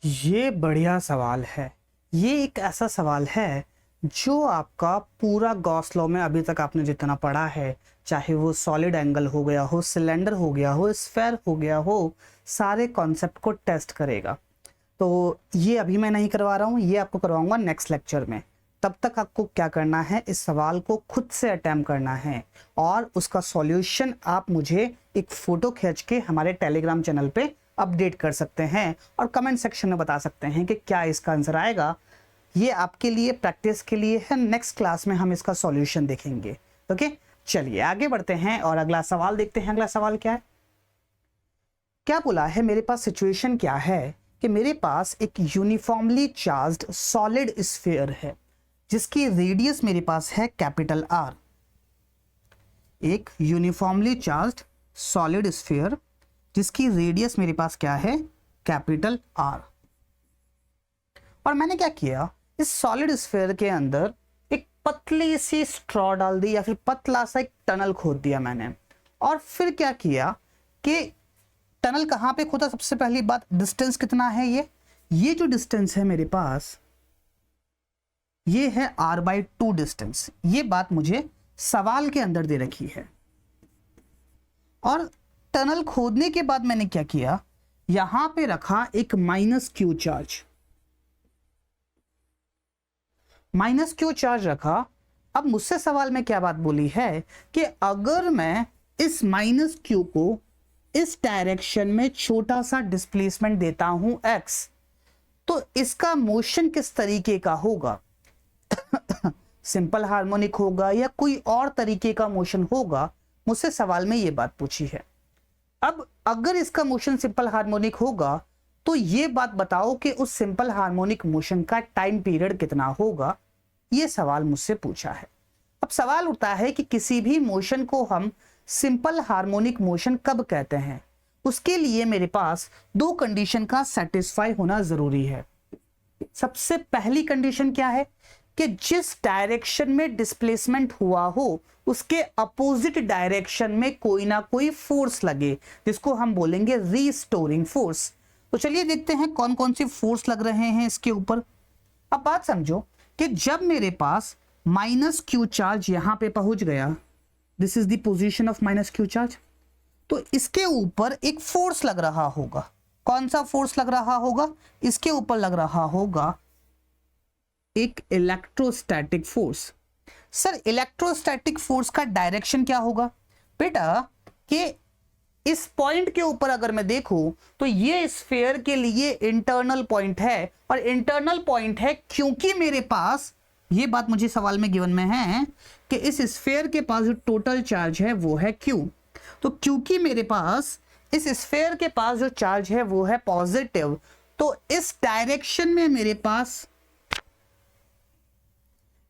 A: ये बढ़िया सवाल है। ये एक ऐसा सवाल है जो आपका पूरा गॉस लॉ में अभी तक आपने जितना पढ़ा है, चाहे वो सॉलिड एंगल हो गया हो, सिलेंडर हो गया हो, स्फेयर हो गया हो, सारे कॉन्सेप्ट को टेस्ट करेगा। तो ये अभी मैं नहीं करवा रहा हूँ, ये आपको करवाऊंगा नेक्स्ट लेक्चर में। तब तक आपको क्या करना है, इस सवाल को खुद से अटेम्प्ट करना है और उसका सॉल्यूशन आप मुझे एक फोटो खींच के हमारे टेलीग्राम चैनल पे अपडेट कर सकते हैं और कमेंट सेक्शन में बता सकते हैं कि क्या इसका आंसर आएगा। ये आपके लिए प्रैक्टिस के लिए है, नेक्स्ट क्लास में हम इसका सॉल्यूशन देखेंगे। ओके, चलिए आगे बढ़ते हैं और अगला सवाल देखते हैं। अगला सवाल क्या है, क्या बोला है, मेरे पास सिचुएशन क्या है कि मेरे पास एक यूनिफॉर्मली चार्ज्ड सॉलिड स्फीयर है जिसकी रेडियस मेरे पास है कैपिटल R। एक यूनिफॉर्मली चार्ज्ड सॉलिड स्फीयर जिसकी रेडियस मेरे पास क्या है, कैपिटल R। और मैंने क्या किया, इस सॉलिड स्फीयर के अंदर एक पतली सी स्ट्रॉ डाल दी या फिर पतला सा एक टनल खोद दिया मैंने। और फिर क्या किया कि टनल कहां पे खोदा, सबसे पहली बात डिस्टेंस कितना है, ये जो डिस्टेंस है मेरे पास ये है r/2 डिस्टेंस। ये बात मुझे सवाल के अंदर दे रखी है। और टनल खोदने के बाद मैंने क्या किया, यहां पे रखा एक -q चार्ज, -q चार्ज रखा। अब मुझसे सवाल में क्या बात बोली है कि अगर मैं इस -q को इस डायरेक्शन में छोटा सा डिस्प्लेसमेंट देता हूं x, तो इसका मोशन किस तरीके का होगा, सिंपल हार्मोनिक होगा या कोई और तरीके का मोशन होगा। मुझसे सवाल में ये बात पूछी है। अब अगर इसका मोशन सिंपल हार्मोनिक होगा तो ये बात बताओ कि उस सिंपल हार्मोनिक मोशन का टाइम पीरियड कितना होगा, ये सवाल मुझसे पूछा है। अब सवाल उठता है कि किसी भी मोशन को हम सिंपल हार्मोनिक मोशन कब कहते हैं। उसके लिए मेरे पास दो कंडीशन का सेटिस्फाई होना जरूरी है। सबसे पहली कंडीशन क्या है कि जिस डायरेक्शन में डिस्प्लेसमेंट हुआ हो उसके अपोजिट डायरेक्शन में कोई ना कोई फोर्स लगे, जिसको हम बोलेंगे रीस्टोरिंग फोर्स। तो चलिए देखते हैं कौन कौन से फोर्स लग रहे हैं इसके ऊपर। अब बात समझो कि जब मेरे पास -q चार्ज यहां पे पहुंच गया, this is the position of -q charge, तो इसके ऊपर एक फोर्स लग रहा होगा। कौन सा फोर्स लग रहा होगा? इसके ऊपर लग रहा होगा एक electrostatic force. Sir electrostatic force का डायरेक्शन क्या होगा? बेटा कि इस पॉइंट के ऊपर अगर मैं देखूं तो ये स्फीयर के लिए इंटरनल पॉइंट है, और इंटरनल पॉइंट है क्योंकि मेरे पास, ये बात मुझे सवाल में गिवन में है कि इस स्फीयर के पास जो टोटल चार्ज है वो है Q। तो क्योंकि मेरे पास इस स्फीयर के पास जो चार्ज है वो है पॉजिटिव, तो इस डायरेक्शन में मेरे पास,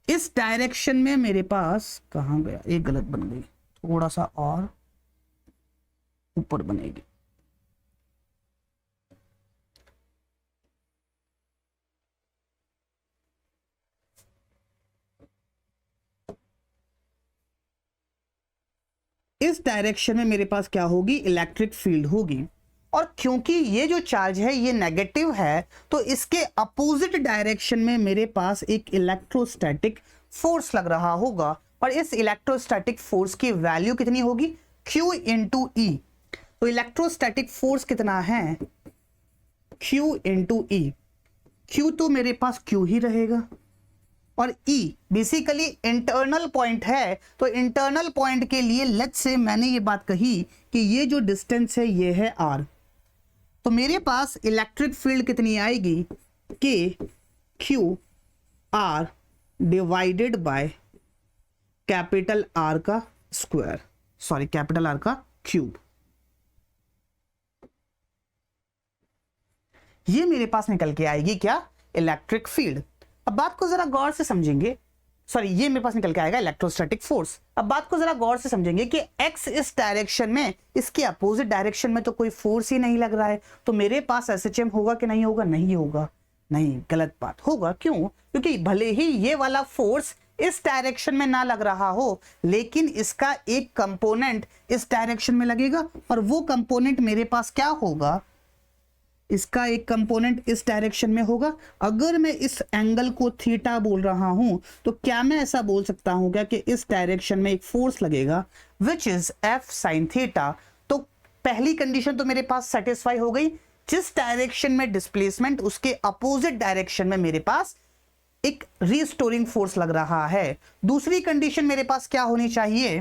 A: इस डायरेक्शन में मेरे पास, कहां गया, एक गलत बन गई, थोड़ा सा और ऊपर बनेगी। इस डायरेक्शन में मेरे पास क्या होगी? इलेक्ट्रिक फील्ड होगी। और क्योंकि ये जो चार्ज है ये नेगेटिव है, तो इसके अपोजिट डायरेक्शन में मेरे पास एक इलेक्ट्रोस्टैटिक फोर्स लग रहा होगा, और इस इलेक्ट्रोस्टैटिक फोर्स की वैल्यू कितनी होगी? Q इंटू ई। तो इलेक्ट्रोस्टैटिक फोर्स कितना है? Q इंटू ई। Q तो मेरे पास Q ही रहेगा, और E बेसिकली इंटरनल पॉइंट है, तो इंटरनल पॉइंट के लिए लेट्स से मैंने ये बात कही कि ये जो डिस्टेंस है ये है R, तो मेरे पास इलेक्ट्रिक फील्ड कितनी आएगी? K Q R divided by capital R का स्क्वायर, सॉरी कैपिटल R का क्यूब। ये मेरे पास निकल के आएगी क्या? Electric field. अब बात को जरा गौर से समझेंगे, सॉरी ये मेरे पास निकल के आएगा इलेक्ट्रोस्टैटिक फोर्स। अब बात को जरा गौर से समझेंगे कि x इस डायरेक्शन में, इसके अपोजिट डायरेक्शन में तो कोई फोर्स ही नहीं लग रहा है, तो मेरे पास SHM होगा कि नहीं होगा? नहीं होगा, नहीं, गलत बात होगा। क्यों? क्योंकि भले ही ये वाला फोर्स इस डायरेक्शन में ना लग रहा हो, लेकिन इसका एक कंपोनेंट इस डायरेक्शन में लगेगा, और वो कंपोनेंट मेरे पास क्या होगा? इसका एक कंपोनेंट इस डायरेक्शन में होगा। अगर मैं इस एंगल को थीटा बोल रहा हूं, तो क्या मैं ऐसा बोल सकता हूं क्या कि इस डायरेक्शन में एक फोर्स लगेगा which is F sin theta? तो पहली कंडीशन तो मेरे पास सेटिस्फाई हो गई, जिस डायरेक्शन में डिस्प्लेसमेंट, उसके अपोजिट डायरेक्शन में मेरे पास एक रीस्टोरिंग फोर्स लग रहा है। दूसरी कंडीशन मेरे पास क्या होनी चाहिए?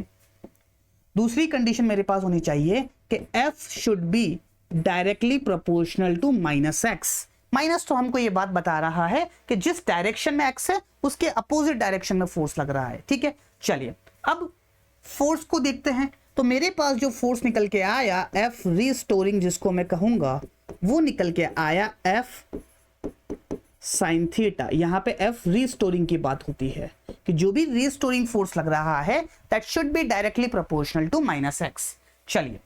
A: दूसरी कंडीशन मेरे पास होनी चाहिए कि F should be directly proportional to minus x. Minus तो हमको ये बात बता रहा है कि जिस डायरेक्शन में एक्स है उसके अपोजिट डायरेक्शन में फोर्स लग रहा है। ठीक है, चलिए अब फोर्स को देखते हैं। तो मेरे पास जो फोर्स निकल के आया F रीस्टोरिंग जिसको मैं कहूंगा, वो निकल के आया F साइन थीटा। यहां पे F रीस्टोरिंग की बात होती है कि जो भी रीस्टोरिंग फोर्स लग रहा है that should be directly proportional to minus x. चलिए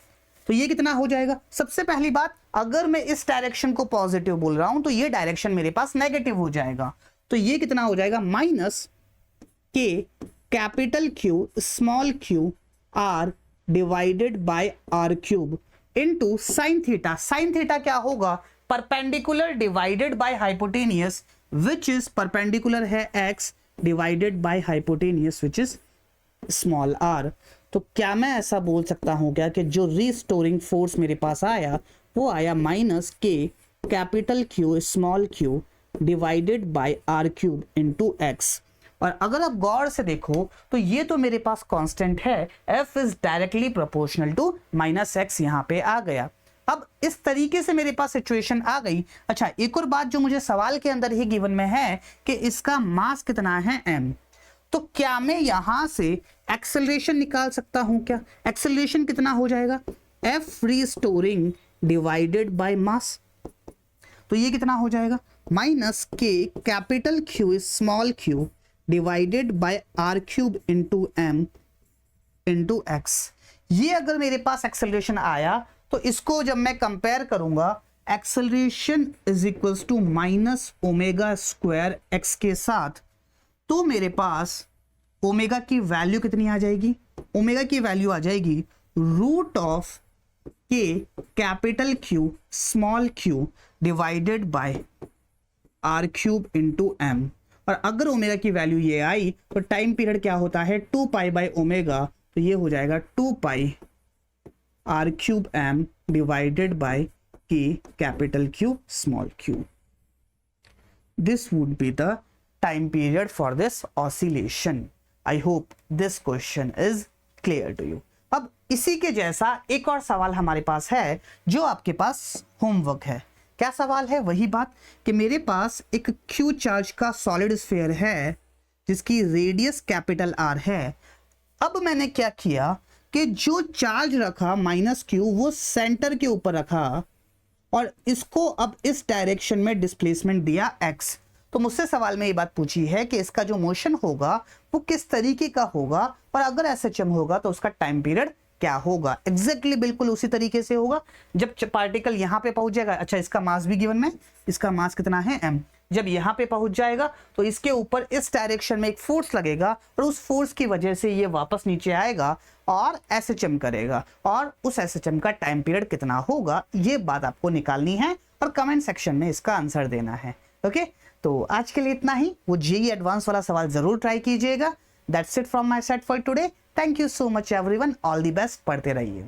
A: तो ये कितना हो जाएगा? सबसे पहली बात, अगर मैं इस डायरेक्शन को पॉजिटिव बोल रहा हूं तो ये डायरेक्शन मेरे पास नेगेटिव हो जाएगा, तो ये कितना हो जाएगा? माइनस के capital Q small q R divided by R cube into sine theta. Sine theta क्या होगा? Perpendicular divided by hypotenuse which is perpendicular है x divided by hypotenuse which is small r। तो क्या मैं ऐसा बोल सकता हूं क्या कि जो रीस्टोरिंग फोर्स मेरे पास आया वो आया माइनस के capital Q small q divided by R cube into x। और अगर आप गौर से देखो तो ये तो मेरे पास कांस्टेंट है, F is directly proportional to minus x, यहाँ पे आ गया। अब इस तरीके से मेरे पास सिचुएशन आ गई। अच्छा, एक और बात जो मुझे सवाल के अंदर ही गिवन में है कि इसका मास कितना है m, तो क्या मैं यहां से एक्सेलरेशन निकाल सकता हूं क्या? एक्सेलरेशन कितना हो जाएगा? F restoring divided by mass, तो ये कितना हो जाएगा? माइनस के capital Q small q divided by R cube into m into x। ये अगर मेरे पास एक्सेलरेशन आया तो इसको जब मैं कंपेयर करूंगा, acceleration is equals to minus omega square x के साथ, तो मेरे पास ओमेगा की वैल्यू कितनी आ जाएगी? ओमेगा की वैल्यू आ जाएगी रूट ऑफ के capital Q small q divided by R cube into m। और अगर ओमेगा की वैल्यू ये आई तो टाइम पीरियड क्या होता है? 2 पाई बाय ओमेगा, तो ये हो जाएगा 2 पाई R cube m divided by K capital Q small q. This would be the time period for this oscillation. I hope this question is clear to you. अब इसी के जैसा एक और सवाल हमारे पास है जो आपके पास होमवर्क है. क्या सवाल है? वही बात कि मेरे पास एक Q चार्ज का सॉलिड स्फीयर है जिसकी रेडियस कैपिटल R है. अब मैंने क्या किया कि जो चार्ज रखा -Q वो सेंटर के ऊपर रखा और इसको अब इस डायरेक्शन में डिस्प्लेसमेंट दिया x. तो मुझसे सवाल में ये बात पूछी है कि इसका जो मोशन होगा वो किस तरीके का होगा और अगर SHM होगा तो उसका टाइम पीरियड क्या होगा. एग्जैक्टली बिल्कुल उसी तरीके से होगा जब पार्टिकल यहाँ पे पहुंच जाएगा. अच्छा, इसका मास भी गिवन में, इसका मास कितना है m. जब यहाँ पे पहुंच जाएगा तो इसके ऊपर इस डायरेक्शन में एक फोर्स लगेगा और उस फोर्स की वजह से ये वापस नीचे आएगा और SHM करेगा और उस SHM का टाइम पीरियड कितना होगा ये बात आपको निकालनी है और कमेंट सेक्शन में इसका आंसर देना है. ओके, तो आज के लिए इतना ही. वो जेईई एडवांस वाला सवाल जरूर ट्राई कीजिएगा. That's it from my side for today. Thank you so much everyone. All the best. पढ़ते रहिए.